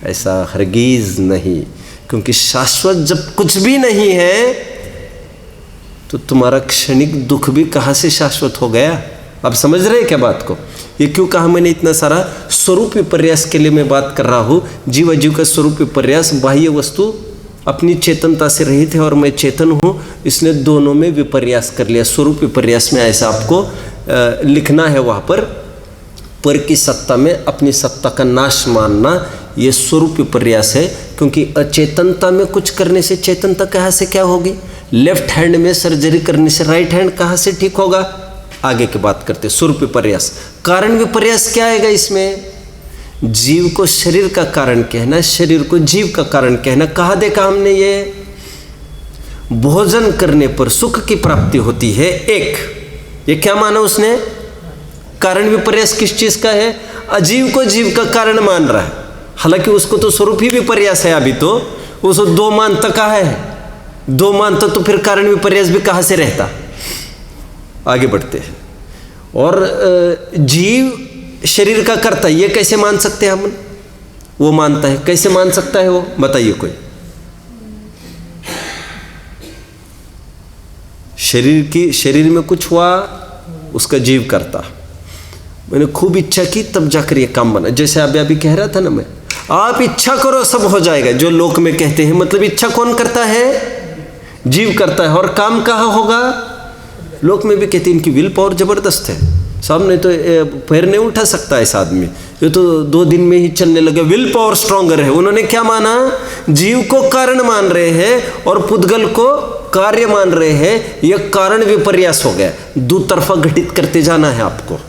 ऐसा हरगिज नहीं। क्योंकि शाश्वत जब कुछ भी नहीं है तो तुम्हारा क्षणिक दुख भी कहाँ से शाश्वत हो गया? आप समझ रहे हैं क्या बात को? ये क्यों कहा मैंने इतना सारा? स्वरूप विपर्यास के लिए मैं बात कर रहा हूँ। जीव अजीव का स्वरूप विपर्यास, बाह्य वस्तु अपनी चेतनता से रहित है और मैं चेतन हूँ, इसने दोनों में विपर्यास कर लिया। स्वरूप विपर्यास में ऐसा आपको लिखना है वहाँ पर की सत्ता में अपनी सत्ता का नाश मानना, ये स्वरूप विपर्यास है। क्योंकि अचेतनता में कुछ करने से चेतनता कहाँ से क्या होगी? लेफ्ट हैंड में सर्जरी करने से राइट हैंड कहाँ से ठीक होगा? आगे की बात करते। स्वरूप विपर्यास। कारण विपर्यास क्या आएगा इसमें? जीव को शरीर का कारण कहना, शरीर को जीव का कारण कहना। कहा देखा हमने ये? भोजन करने पर सुख की प्राप्ति होती है एक, ये क्या माना उसने? कारण विपर्यास किस चीज का है? अजीव को जीव का कारण मान रहा है, हालांकि उसको तो स्वरूप ही विपर्यास है। अभी तो उसको दो मानता कहा है, दो मानता तो फिर कारण विपर्यास भी कहाँ से रहता? आगे बढ़ते हैं। और जीव शरीर का कर्ता, ये कैसे मान सकते हैं हम? वो मानता है, कैसे मान सकता है वो? बताइए कोई। शरीर में कुछ हुआ, उसका जीव करता। मैंने खूब इच्छा की तब जाकर ये काम बना। जैसे अभी कह रहा था ना मैं, आप इच्छा करो सब हो जाएगा, जो लोक में कहते हैं। मतलब इच्छा कौन करता है? जीव करता है। और काम कहाँ होगा? लोक में भी कहते हैं इनकी विल पावर जबरदस्त है, सामने तो पैर नहीं उठा सकता ऐसा आदमी, ये तो 2 दिन में ही चलने लगे, विल पावर स्ट्रॉन्गर है। उन्होंने क्या माना? जीव को कारण मान रहे हैं और पुद्गल को कार्य मान रहे हैं। यह कारण विपर्यास हो गया। दो तरफा घटित करते जाना है आपको,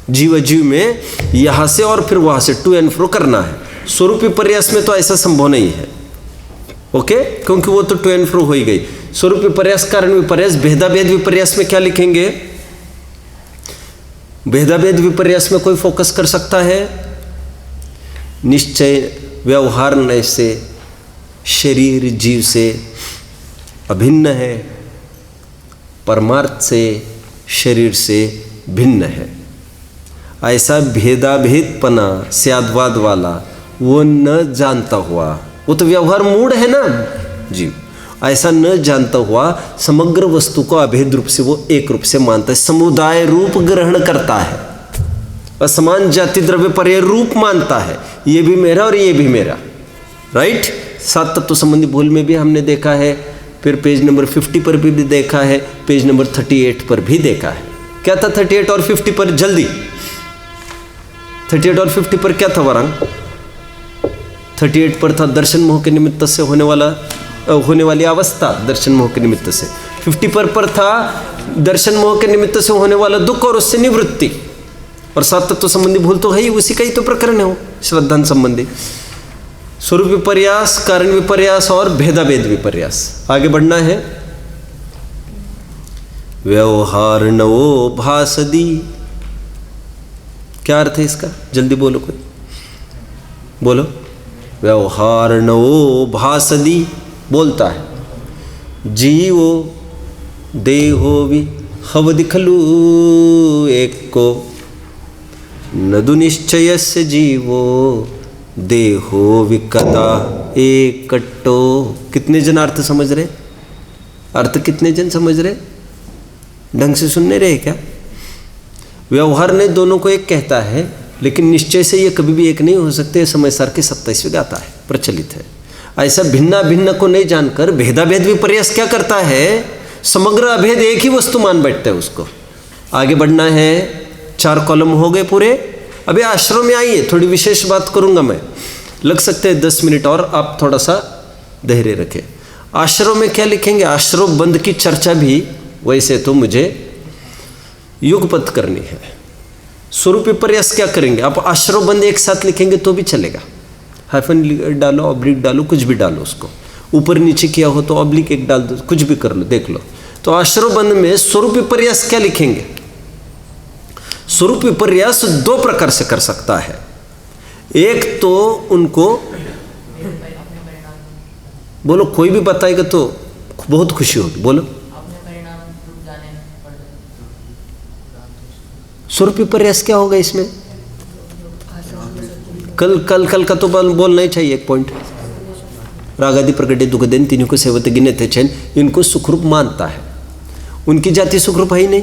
जीव अजीव में यहाँ से और फिर वहाँ से टू एंड फ्रो करना है। स्वरूप विपर्यास में तो ऐसा संभव नहीं है, ओके, क्योंकि वो तो टू एंड फ्रो हो ही गई। स्वरूप विपर्यास, कारण विपर्यास। भेदाभेद विपर्यास में क्या लिखेंगे? भेदाभेद विपर्यास में कोई फोकस कर सकता है? निश्चय व्यवहार नय से शरीर जीव से अभिन्न है, परमार्थ से शरीर से भिन्न है। ऐसा भेदाभेदपना स्यादवाद वाला वो न जानता हुआ, वो तो व्यवहार मूड है ना जीव, ऐसा न जानता हुआ समग्र वस्तु को अभेद रूप से वो एक रूप से मानता है, समुदाय रूप ग्रहण करता है, असमान जाति द्रव्य पर ये रूप मानता है, ये भी मेरा और ये भी मेरा, राइट। 7 तत्व संबंधी भूल में भी हमने देखा है, फिर पेज नंबर 50 पर भी देखा है, पेज नंबर 38 पर भी देखा है। क्या था 38 और 50 पर? जल्दी 38 और 50 पर क्या था वरांग? 38 पर था दर्शन मोह के निमित्त से होने वाली अवस्था, दर्शन मोह के निमित्त से। 50 पर था दर्शन मोह के निमित्त से होने वाला दुख और उससे निवृत्ति। और सात तत्व संबंधी भूल तो है ही, उसी का ही तो प्रकरण है वो, श्रद्धान संबंधी। स्वरूप विपर्यास, कारण विपर्यास और भेदाभेद विपर्यास। आगे बढ़ना है। व्यवहार नवो भासदी, क्या अर्थ है इसका? जल्दी बोलो, कोई बोलो। व्यवहार नवो भासदी बोलता है जीवो देहो वि हवदि खलु एक को नदु निश्चयस्य जीवो देहो विकता एक कट्टो। कितने जन अर्थ समझ रहे? अर्थ कितने जन समझ रहे? ढंग से सुनने रहे क्या? व्यवहार ने दोनों को एक कहता है, लेकिन निश्चय से ये कभी भी एक नहीं हो सकते। समय सार के 27वें गाता है, प्रचलित है। ऐसा भिन्ना भिन्न को नहीं जानकर भेदाभेद विपर्यास क्या करता है? समग्र अभेद एक ही वस्तु मान बैठता है उसको। आगे बढ़ना है। 4 कॉलम हो गए पूरे। अभी आश्रम में आइए, थोड़ी विशेष बात करूंगा मैं। लग सकते हैं 10 मिनट और, आप थोड़ा सा धैर्य रखें। आश्रम में क्या लिखेंगे? आश्रम बंद की चर्चा भी वैसे तो मुझे युगपत करनी है। स्वरूप विपर्यास क्या करेंगे? आप आश्रम बंद एक साथ लिखेंगे तो भी चलेगा। हाइफन डालो, ऑब्लिक डालो, कुछ भी डालो, उसको ऊपर नीचे किया हो तो ऑब्लिक एक डाल दो, कुछ भी कर लो, देख लो। तो आश्रम बंद में स्वरूप विपर्यास क्या लिखेंगे? स्वरूप विपर्यास 2 प्रकार से कर सकता है। एक तो उनको बोलो, कोई भी बताएगा तो बहुत खुशी होगी, बोलो। स्वरूप विपर्यास क्या होगा इसमें? कल का तो बोलना ही चाहिए। एक पॉइंट, रागादि प्रगटे दुखदेन तीनों को सेवत गिने थे चैन, इनको सुखरूप मानता है। उनकी जाति सुखरूप है ही नहीं,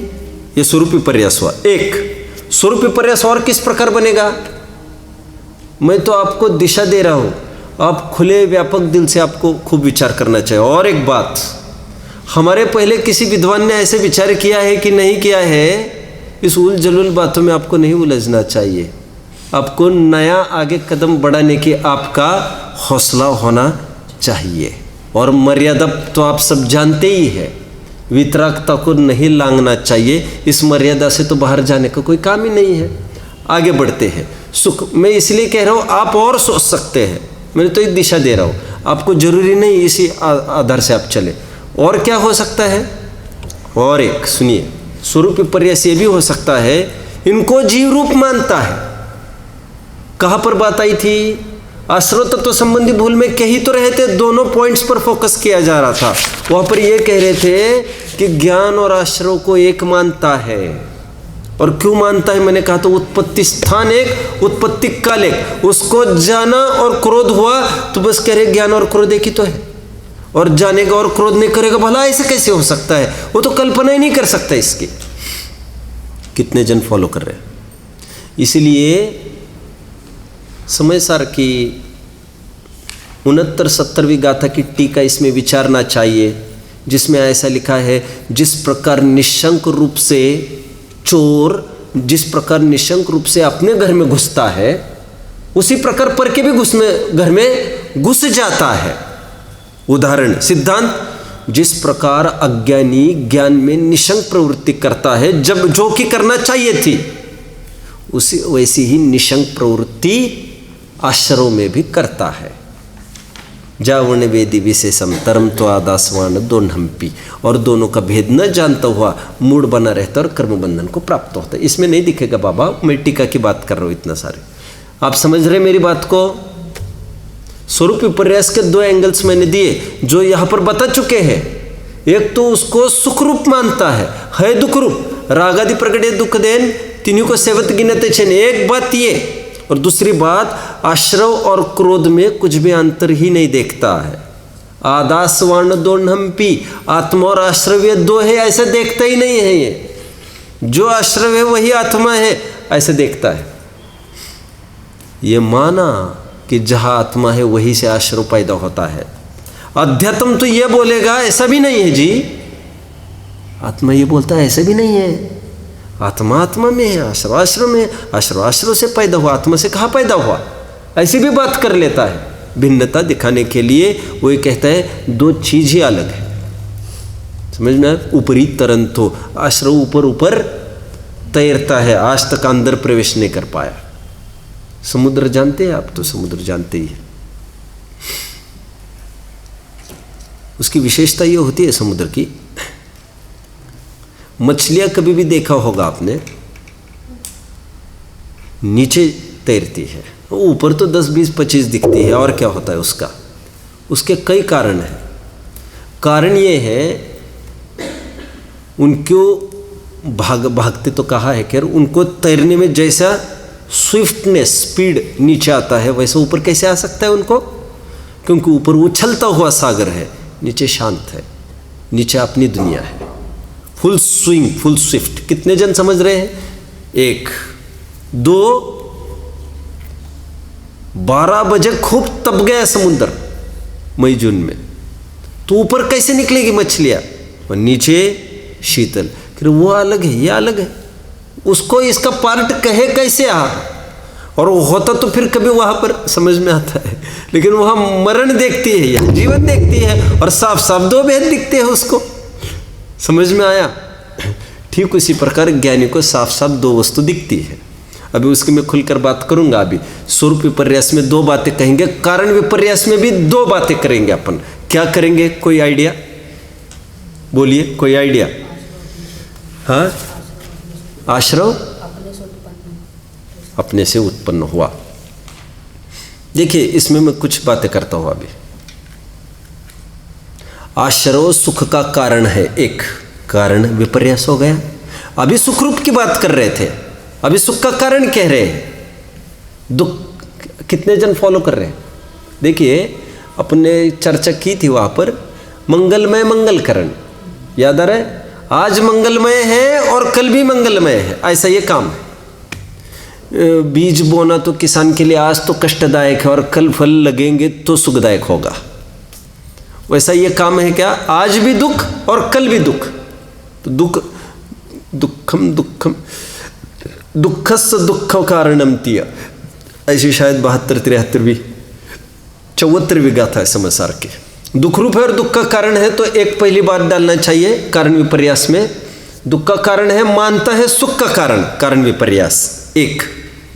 ये स्वरूप विपर्यास हुआ। एक स्वरूप विपर्यास और किस प्रकार बनेगा? मैं तो आपको दिशा दे रहा हूं, आप खुले व्यापक दिल से आपको खूब विचार करना चाहिए। और एक बात, हमारे पहले किसी विद्वान ने ऐसे विचार किया है कि नहीं किया है, इस उल जलूल बातों में आपको नहीं उलझना चाहिए। आपको नया आगे कदम बढ़ाने की आपका हौसला होना चाहिए। और मर्यादा तो आप सब जानते ही है, वितरागता को नहीं लांघना चाहिए। इस मर्यादा से तो बाहर जाने का कोई काम ही नहीं है। आगे बढ़ते हैं। सुख मैं इसलिए कह रहा हूँ, आप और सोच सकते हैं, मैंने तो एक दिशा दे रहा हूँ, आपको जरूरी नहीं इसी आधार से आप चले। और क्या हो सकता है? और एक सुनिए, स्वरूप विपर्यास ये भी हो सकता है, इनको जीव रूप मानता है। कहाँ पर बात आई थी? आश्रय तत्व संबंधी भूल में कह ही तो रहे थे, दोनों पॉइंट्स पर फोकस किया जा रहा था। वहां पर ये कह रहे थे कि ज्ञान और आश्रय को एक मानता है। और क्यों मानता है? मैंने कहा तो उत्पत्ति स्थान एक, उत्पत्ति काल एक। उसको जाना और क्रोध हुआ तो बस कह रहे ज्ञान और क्रोध एक ही तो है, और जानेगा और क्रोध नहीं करेगा, भला ऐसे कैसे हो सकता है? वो तो कल्पना ही नहीं कर सकता इसकी। कितने जन फॉलो कर रहे हैं? इसलिए समय सार की 69-70वीं गाथा की टीका इसमें विचारना चाहिए, जिसमें ऐसा लिखा है, जिस प्रकार निशंक रूप से चोर जिस प्रकार निशंक रूप से अपने घर में घुसता है, उसी प्रकार पर के भी घर में घुस जाता है। उदाहरण सिद्धांत, जिस प्रकार अज्ञानी ज्ञान में निशंक प्रवृत्ति करता है जब जो कि करना चाहिए थी, उसी वैसी ही निशंक प्रवृत्ति आश्रयों में भी करता है। जावण वेदी विशेषम तरम त्वादासवान दोनहम्पी, और दोनों का भेद न जानता हुआ मूड बना रहता और कर्म बंधन को प्राप्त होता है। इसमें नहीं दिखेगा बाबा, मैं टीका की बात कर रहा हूँ, इतना सारे आप समझ रहे मेरी बात को। स्वरूप विपर्यास के 2 एंगल्स मैंने दिए जो यहाँ पर बता चुके हैं। एक तो उसको सुख रूप मानता है दुख रूप, रागादि प्रगटे दुख देन तीनों को सेवत गिनते छेन, एक बात ये। और दूसरी बात, आश्रव और क्रोध में कुछ भी अंतर ही नहीं देखता है। आदासवान दोनहम्पी, आत्मा और आश्रव ये 2 है ऐसे देखता ही नहीं है। ये जो आश्रव है वही आत्मा है ऐसे देखता है। ये माना कि जहाँ आत्मा है वहीं से आश्रव पैदा होता है। अध्यात्म तो ये बोलेगा ऐसा भी नहीं है जी, आत्मा ये बोलता है ऐसा भी नहीं है। आत्मा आत्मा में है, आश्रव आश्रव में है, आश्रव आश्रव से पैदा हुआ, आत्मा से कहाँ पैदा हुआ, ऐसी भी बात कर लेता है। भिन्नता दिखाने के लिए वो ये कहता है दो चीज ही अलग है। समझ में आया? ऊपरी तरंत हो, आश्रव ऊपर ऊपर तैरता है, आज तक अंदर प्रवेश नहीं कर पाया। समुद्र जानते हैं आप? तो समुद्र जानते ही है। उसकी विशेषता ये होती है समुद्र की, मछलियां कभी भी देखा होगा आपने, नीचे तैरती है, ऊपर तो 10 20 25 दिखती है। और क्या होता है उसका? उसके कई कारण हैं। कारण ये है उनको भागते तो कहा है, खैर उनको तैरने में जैसा स्विफ्टनेस स्पीड नीचे आता है वैसे ऊपर कैसे आ सकता है उनको? क्योंकि ऊपर उछलता हुआ सागर है, नीचे शांत है, नीचे अपनी दुनिया है, फुल स्विंग फुल स्विफ्ट। कितने जन समझ रहे हैं? 1 2 12 बजे खूब तप गया समुद्र मई जून में, तो ऊपर कैसे निकलेगी मछलियां? और नीचे शीतल। फिर वो अलग है, ये अलग है, उसको इसका पार्ट कहे कैसे आ? और वो होता तो फिर कभी वहां पर समझ में आता है, लेकिन वहां मरण देखती है या जीवन देखती है, और साफ साफ 2 भेद दिखते हैं उसको। समझ में आया? ठीक उसी प्रकार ज्ञानी को साफ साफ 2 वस्तु दिखती है। अभी उसकी मैं खुलकर बात करूंगा। अभी स्वरूप विपर्यास में 2 बातें कहेंगे, कारण विपर्यास में भी 2 बातें करेंगे अपन। क्या करेंगे? कोई आइडिया बोलिए, कोई आइडिया? हाँ, आश्रव अपने से उत्पन्न हुआ। देखिए इसमें मैं कुछ बातें करता हूं। अभी आश्रव सुख का कारण है, एक कारण विपर्यास हो गया। अभी सुख रूप की बात कर रहे थे, अभी सुख का कारण कह रहे हैं। दुख कितने जन फॉलो कर रहे हैं? देखिए अपने चर्चा की थी वहां पर, मंगलमय मंगलकरण याद आ रहा है? आज मंगलमय है और कल भी मंगलमय है, ऐसा ये काम है। बीज बोना तो किसान के लिए आज तो कष्टदायक है और कल फल लगेंगे तो सुखदायक होगा, वैसा ये काम है क्या? आज भी दुख और कल भी दुख। तो दुखम दुखम दुखस्य दुख कारणम तिया, ऐसी शायद 72 73वीं 74वीं गाथा है समासार के। दुख रूप है और दुख का कारण है, तो एक पहली बात डालना चाहिए कारण विपर्यास में। दुख का कारण है, मानता है सुख का कारण, कारण विपर्यास एक।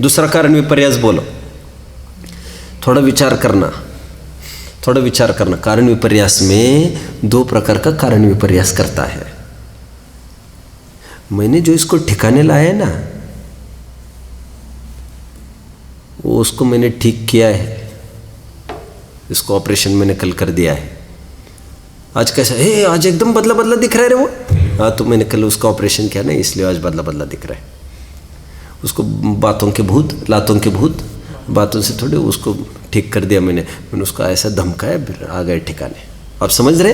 दूसरा कारण विपर्यास बोलो, थोड़ा विचार करना, थोड़ा विचार करना। कारण विपर्यास में 2 प्रकार का कारण विपर्यास करता है। मैंने जो इसको ठिकाने लाया है ना, वो उसको मैंने ठीक किया है, इसको ऑपरेशन मैंने कल कर दिया है। आज कैसा है? आज एकदम बदला बदला दिख रहा है रे वो। हाँ, तो मैंने कल उसका ऑपरेशन किया ना, इसलिए आज बदला बदला दिख रहा है। उसको बातों के भूत, लातों के भूत, बातों से थोड़े उसको ठीक कर दिया मैंने उसको ऐसा धमकाया, फिर आ गए ठिकाने। आप समझ रहे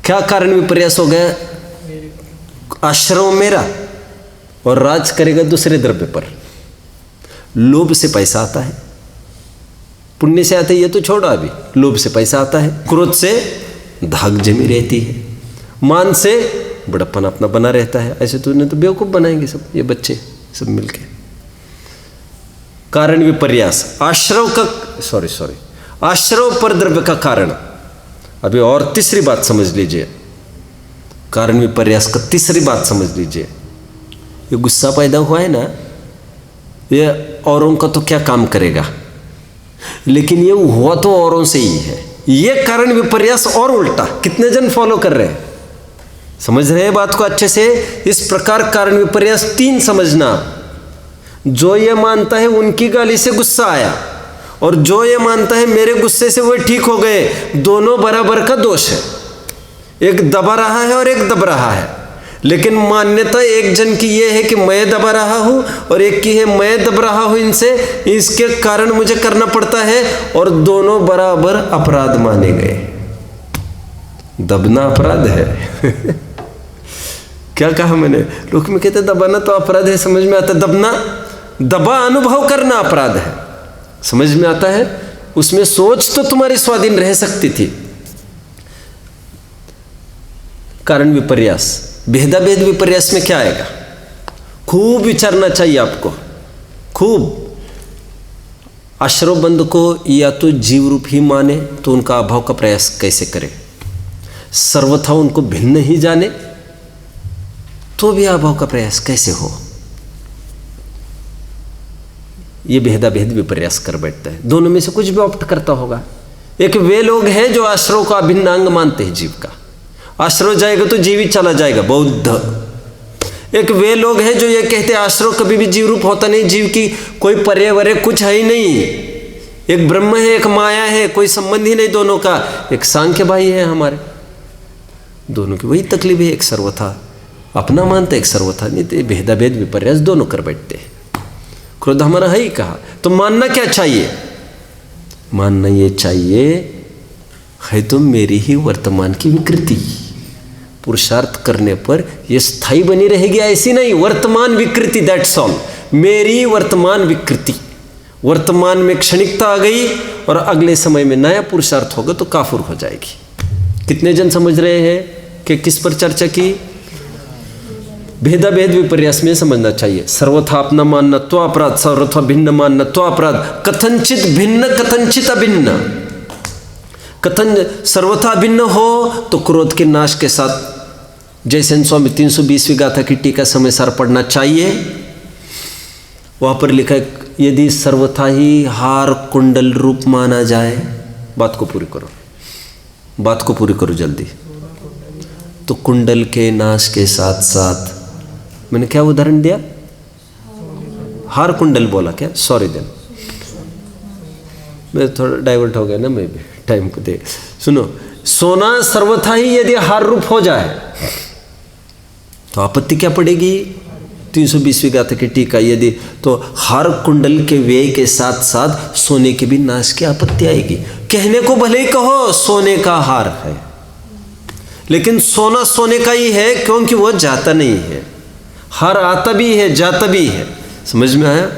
क्या कारण विपर्यास हो गया? आश्रव मेरा और राज करेगा दूसरे द्रव्य पर। लोभ से पैसा आता है, पुण्य से आता है ये तो छोड़ो, अभी लोभ से पैसा आता है, क्रोध से धाक जमी रहती है, मान से बड़प्पन अपना बना रहता है। ऐसे तो उन्हें तो बेवकूफ बनाएंगे सब ये बच्चे सब मिलके। कारण विपर्यास आश्रव का आश्रव पर द्रव्य का कारण। अभी और तीसरी बात समझ लीजिए, कारण विपर्यास का तीसरी बात समझ लीजिए। ये गुस्सा पैदा हुआ है ना, ये औरों का तो क्या काम करेगा, लेकिन ये हुआ तो औरों से ही है। ये कारण विपर्यास और उल्टा। कितने जन फॉलो कर रहे हैं? समझ रहे हैं बात को अच्छे से? इस प्रकार कारण विपर्यास 3 समझना। जो ये मानता है उनकी गाली से गुस्सा आया, और जो ये मानता है मेरे गुस्से से वो ठीक हो गए, दोनों बराबर का दोष है। एक दबा रहा है और एक दब रहा है, लेकिन मान्यता एक जन की ये है कि मैं दबा रहा हूं, और एक की है मैं दब रहा हूं इनसे, इसके कारण मुझे करना पड़ता है, और दोनों बराबर अपराध माने गए। दबना अपराध है। क्या कहा मैंने? लोग में कहते दबाना तो अपराध है, समझ में आता। दबना, दबा अनुभव करना अपराध है, समझ में आता है। उसमें सोच तो तुम्हारी स्वाधीन रह सकती थी। कारण विपर्यास, भेदा भेद विपर्यास में क्या आएगा? खूब विचारना चाहिए आपको, खूब। आश्रवबंद को या तो जीव रूप ही माने तो उनका अभाव का प्रयास कैसे करे, सर्वथा उनको भिन्न ही जाने तो भी अभाव का प्रयास कैसे हो, ये भेदाभेद विपर्यास कर बैठता है। दोनों में से कुछ भी ऑप्ट करता होगा। एक वे लोग हैं जो आश्रव का अभिन्न अंग मानते हैं जीव का, आश्रव जाएगा तो जीव ही चला जाएगा, बौद्ध। एक वे लोग हैं जो ये कहते हैं आश्रव कभी भी जीव रूप होता नहीं, जीव की कोई पर्यावरण कुछ है ही नहीं, एक ब्रह्म है एक माया है, कोई संबंध ही नहीं दोनों का। एक सांख्य भाई है हमारे, दोनों की वही तकलीफ है, एक सर्वथा अपना मानते एक सर्वथा नहीं, तो भेदाभेद विपर्यास दोनों कर बैठते हैं। क्रोध हमारा है ही कहा, तो मानना क्या चाहिए? मानना ये चाहिए है तो मेरी ही वर्तमान की विकृति, पुरुषार्थ करने पर ये स्थायी बनी रहेगी ऐसी नहीं, वर्तमान विकृति, दैट्स ऑल। मेरी वर्तमान विकृति, वर्तमान में क्षणिकता आ गई और अगले समय में नया पुरुषार्थ होगा तो काफुर हो जाएगी। कितने जन समझ रहे हैं कि किस पर चर्चा की? भेदाभेद विपर्यास में समझना चाहिए। सर्वथा अपना मानना तो अपराध, सर्वथा भिन्न मानना तो अपराध, कथनचित भिन्न कथनचित अभिन्न। कथन सर्वथा भिन्न हो तो क्रोध के नाश के साथ जयसेन स्वामी 320वीं गाथा की टीका समय सार पढ़ना चाहिए। वहाँ पर लिखा है यदि सर्वथा ही हार कुंडल रूप माना जाए, बात को पूरी करो, बात को पूरी करो जल्दी, तो कुंडल के नाश के साथ साथ, मैंने क्या उदाहरण दिया? हार कुंडल बोला क्या? सॉरी देन, मैं थोड़ा डाइवर्ट हो गया ना, मैं भी टाइम को दे। सुनो, सोना सर्वथा ही यदि हार रूप हो जाए तो आपत्ति क्या पड़ेगी? 320वीं गाथा की टीका, यदि तो हार कुंडल के व्यय के साथ साथ सोने के भी नाश की आपत्ति आएगी। कहने को भले ही कहो सोने का हार है, लेकिन सोना सोने का ही है क्योंकि वह जाता नहीं है, हार आता भी है जाता भी है। समझ में आया?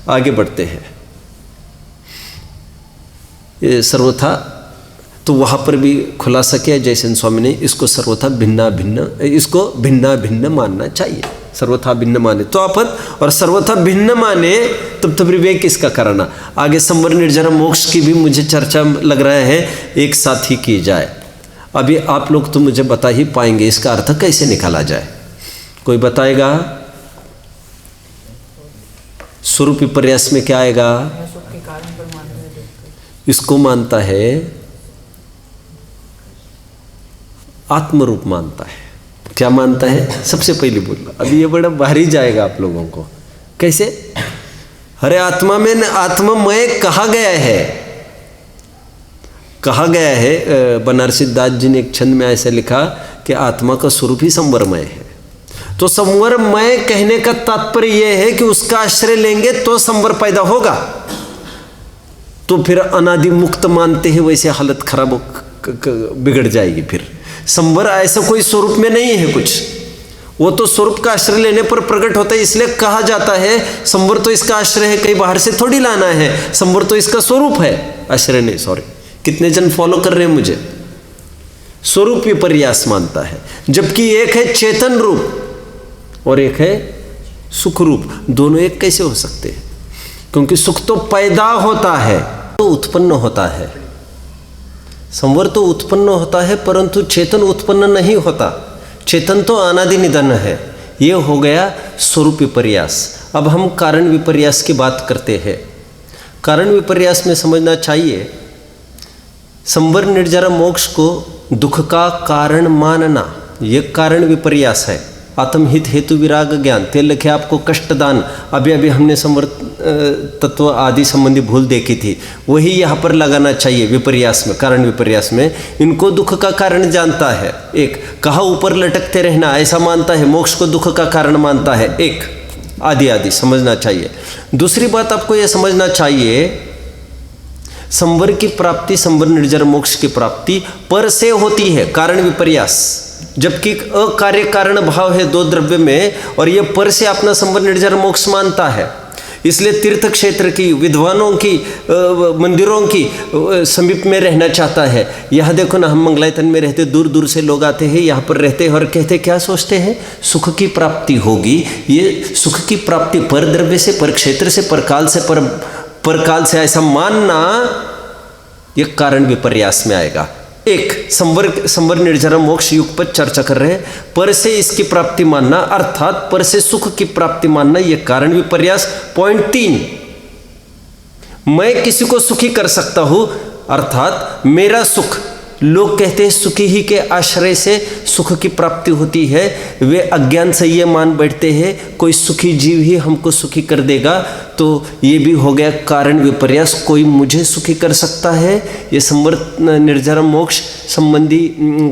आगे बढ़ते हैं। ये सर्वथा, तो वहाँ पर भी खुलासा किया जयसेन स्वामी ने, इसको सर्वथा भिन्ना भिन्न, इसको भिन्ना भिन्न मानना चाहिए। सर्वथा भिन्न माने तो आपद, और सर्वथा भिन्न माने तब विवेक किसका कराना। आगे संवर निर्जरा मोक्ष की भी मुझे चर्चा लग रहा है एक साथ ही की जाए। अभी आप लोग तो मुझे बता ही पाएंगे इसका अर्थ कैसे निकाला जाए। कोई बताएगा? स्वरूप विपर्यास में क्या आएगा? इसको मानता है आत्मरूप मानता है। क्या मानता है? सबसे पहले बोलना, अभी ये बड़ा भारी जाएगा आप लोगों को। कैसे? अरे आत्मा में आत्ममय कहा गया है, कहा गया है। बनारसी दास जी ने एक छंद में ऐसे लिखा कि आत्मा का स्वरूप ही संवरमय है। तो संवरमय कहने का तात्पर्य यह है कि उसका आश्रय लेंगे तो संवर पैदा होगा। तो फिर अनादि मुक्त मानते हैं, वैसे हालत खराब बिगड़ जाएगी। फिर संवर ऐसा कोई स्वरूप में नहीं है कुछ, वो तो स्वरूप का आश्रय लेने पर प्रकट होता है। इसलिए कहा जाता है संवर तो इसका आश्रय है, कहीं बाहर से थोड़ी लाना है, संवर तो इसका स्वरूप है, आश्रय नहीं। सॉरी, कितने जन फॉलो कर रहे हैं मुझे? स्वरूप विपर्यास मानता है, जबकि एक है चेतन रूप और एक है सुख रूप। दोनों एक कैसे हो सकते हैं? क्योंकि सुख तो पैदा होता है, तो उत्पन्न होता है, संवर तो उत्पन्न होता है, परंतु चेतन उत्पन्न नहीं होता। चेतन तो अनादि निधन है। ये हो गया स्वरूप विपर्यास। अब हम कारण विपर्यास की बात करते हैं। कारण विपर्यास में समझना चाहिए, संवर निर्जरा मोक्ष को दुख का कारण मानना, यह कारण विपर्यास है। आत्महित हेतु विराग ज्ञान, तेल लिखे आपको कष्टदान, अभी हमने संवर तत्व आदि संबंधी भूल देखी थी, वही यहाँ पर लगाना चाहिए विपर्यास में, कारण विपर्यास में। इनको दुख का कारण जानता है, एक कहा ऊपर लटकते रहना ऐसा मानता है, मोक्ष को दुख का कारण मानता है, एक आदि आदि समझना चाहिए। दूसरी बात आपको यह समझना चाहिए, संवर की प्राप्ति, संवर निर्जर मोक्ष की प्राप्ति पर से होती है, कारण विपर्यास। जबकि अकार्य कारण भाव है दो द्रव्य में, और ये पर से अपना संवर निर्जर मोक्ष मानता है। इसलिए तीर्थ क्षेत्र की, विद्वानों की, मंदिरों की समीप में रहना चाहता है। यहाँ देखो ना, हम मंगलायतन में रहते, दूर दूर से लोग आते हैं, यहाँ पर रहते हैं और कहते क्या सोचते हैं, सुख की प्राप्ति होगी। ये सुख की प्राप्ति पर द्रव्य से, पर क्षेत्र से, परकाल से, परकाल से ऐसा मानना ये कारण विपर्यास में आएगा। एक संवर निर्जरा मोक्ष युग पर चर्चा कर रहे हैं। पर से इसकी प्राप्ति मानना अर्थात पर से सुख की प्राप्ति मानना यह कारण विपर्यास। पॉइंट 3, मैं किसी को सुखी कर सकता हूं अर्थात मेरा सुख, लोग कहते हैं सुखी ही के आश्रय से सुख की प्राप्ति होती है। वे अज्ञान से ये मान बैठते हैं कोई सुखी जीव ही हमको सुखी कर देगा, तो ये भी हो गया कारण विपर्यास। कोई मुझे सुखी कर सकता है, ये संवर निर्जरा मोक्ष संबंधी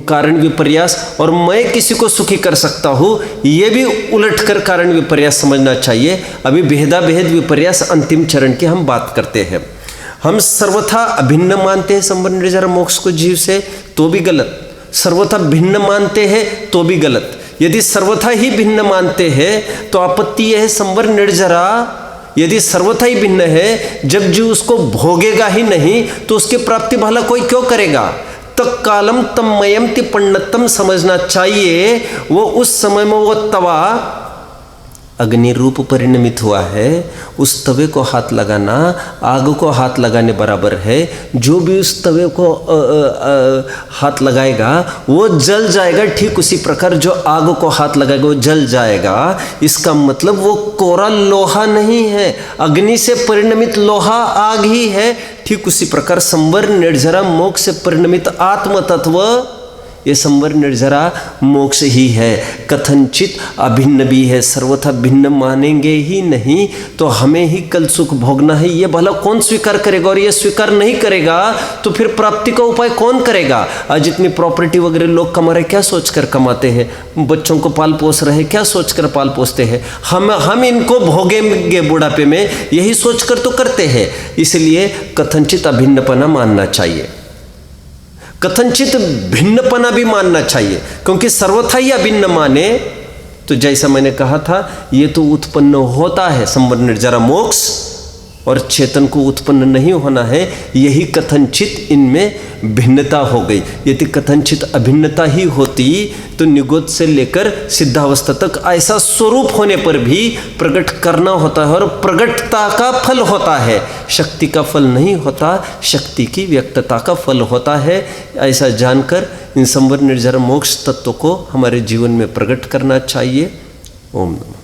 कारण विपर्यास। और मैं किसी को सुखी कर सकता हूँ, ये भी उलटकर कारण विपर्यास समझना चाहिए। अभी भेदा भेद विपर्यास अंतिम चरण की हम बात करते हैं। हम सर्वथा अभिन्न मानते हैं संवर निर्जरा मोक्ष को जीव से, तो भी गलत। सर्वथा भिन्न मानते हैं तो भी गलत। यदि सर्वथा ही भिन्न मानते हैं तो आपत्ति यह है संवर निर्जरा यदि सर्वथा ही भिन्न है, जब जीव उसको भोगेगा ही नहीं तो उसकी प्राप्ति भला कोई क्यों करेगा। तक कालम तमयम तिपन्नतम समझना चाहिए। वो उस समय में वो तवा अग्नि रूप परिणमित हुआ है, उस तवे को हाथ लगाना आग को हाथ लगाने बराबर है। जो भी उस तवे को हाथ लगाएगा वो जल जाएगा, ठीक उसी प्रकार जो आग को हाथ लगाएगा वो जल जाएगा। इसका मतलब वो कोरा लोहा नहीं है, अग्नि से परिणमित लोहा आग ही है। ठीक उसी प्रकार संवर निर्जरा मोक्ष से परिणमित आत्म तत्व ये संवर निर्जरा मोक्ष ही है। कथनचित अभिन्न भी है, सर्वथा भिन्न मानेंगे ही नहीं तो हमें ही कल सुख भोगना है, ये भला कौन स्वीकार करेगा। और ये स्वीकार नहीं करेगा तो फिर प्राप्ति का उपाय कौन करेगा। आज इतनी प्रॉपर्टी वगैरह लोग कमा रहे, क्या सोचकर कमाते हैं। बच्चों को पाल पोस रहे, क्या सोचकर पाल पोसते हैं। हम इनको भोगेंगे बुढ़ापे में, यही सोचकर तो करते हैं। इसलिए कथनचित अभिन्नपना मानना चाहिए, कथनचित भिन्नपना भी मानना चाहिए। क्योंकि सर्वथा ही अभिन्न माने तो जैसा मैंने कहा था, ये तो उत्पन्न होता है संवर निर्जरा मोक्ष और चेतन को उत्पन्न नहीं होना है। यही कथनचित इनमें भिन्नता हो गई। यदि कथनचित अभिन्नता ही होती तो निगोद से लेकर सिद्धावस्था तक ऐसा स्वरूप होने पर भी प्रकट करना होता है और प्रकटता का फल होता है, शक्ति का फल नहीं होता, शक्ति की व्यक्तता का फल होता है। ऐसा जानकर इन संवर निर्जरा मोक्ष तत्व को हमारे जीवन में प्रकट करना चाहिए। ओम नमः।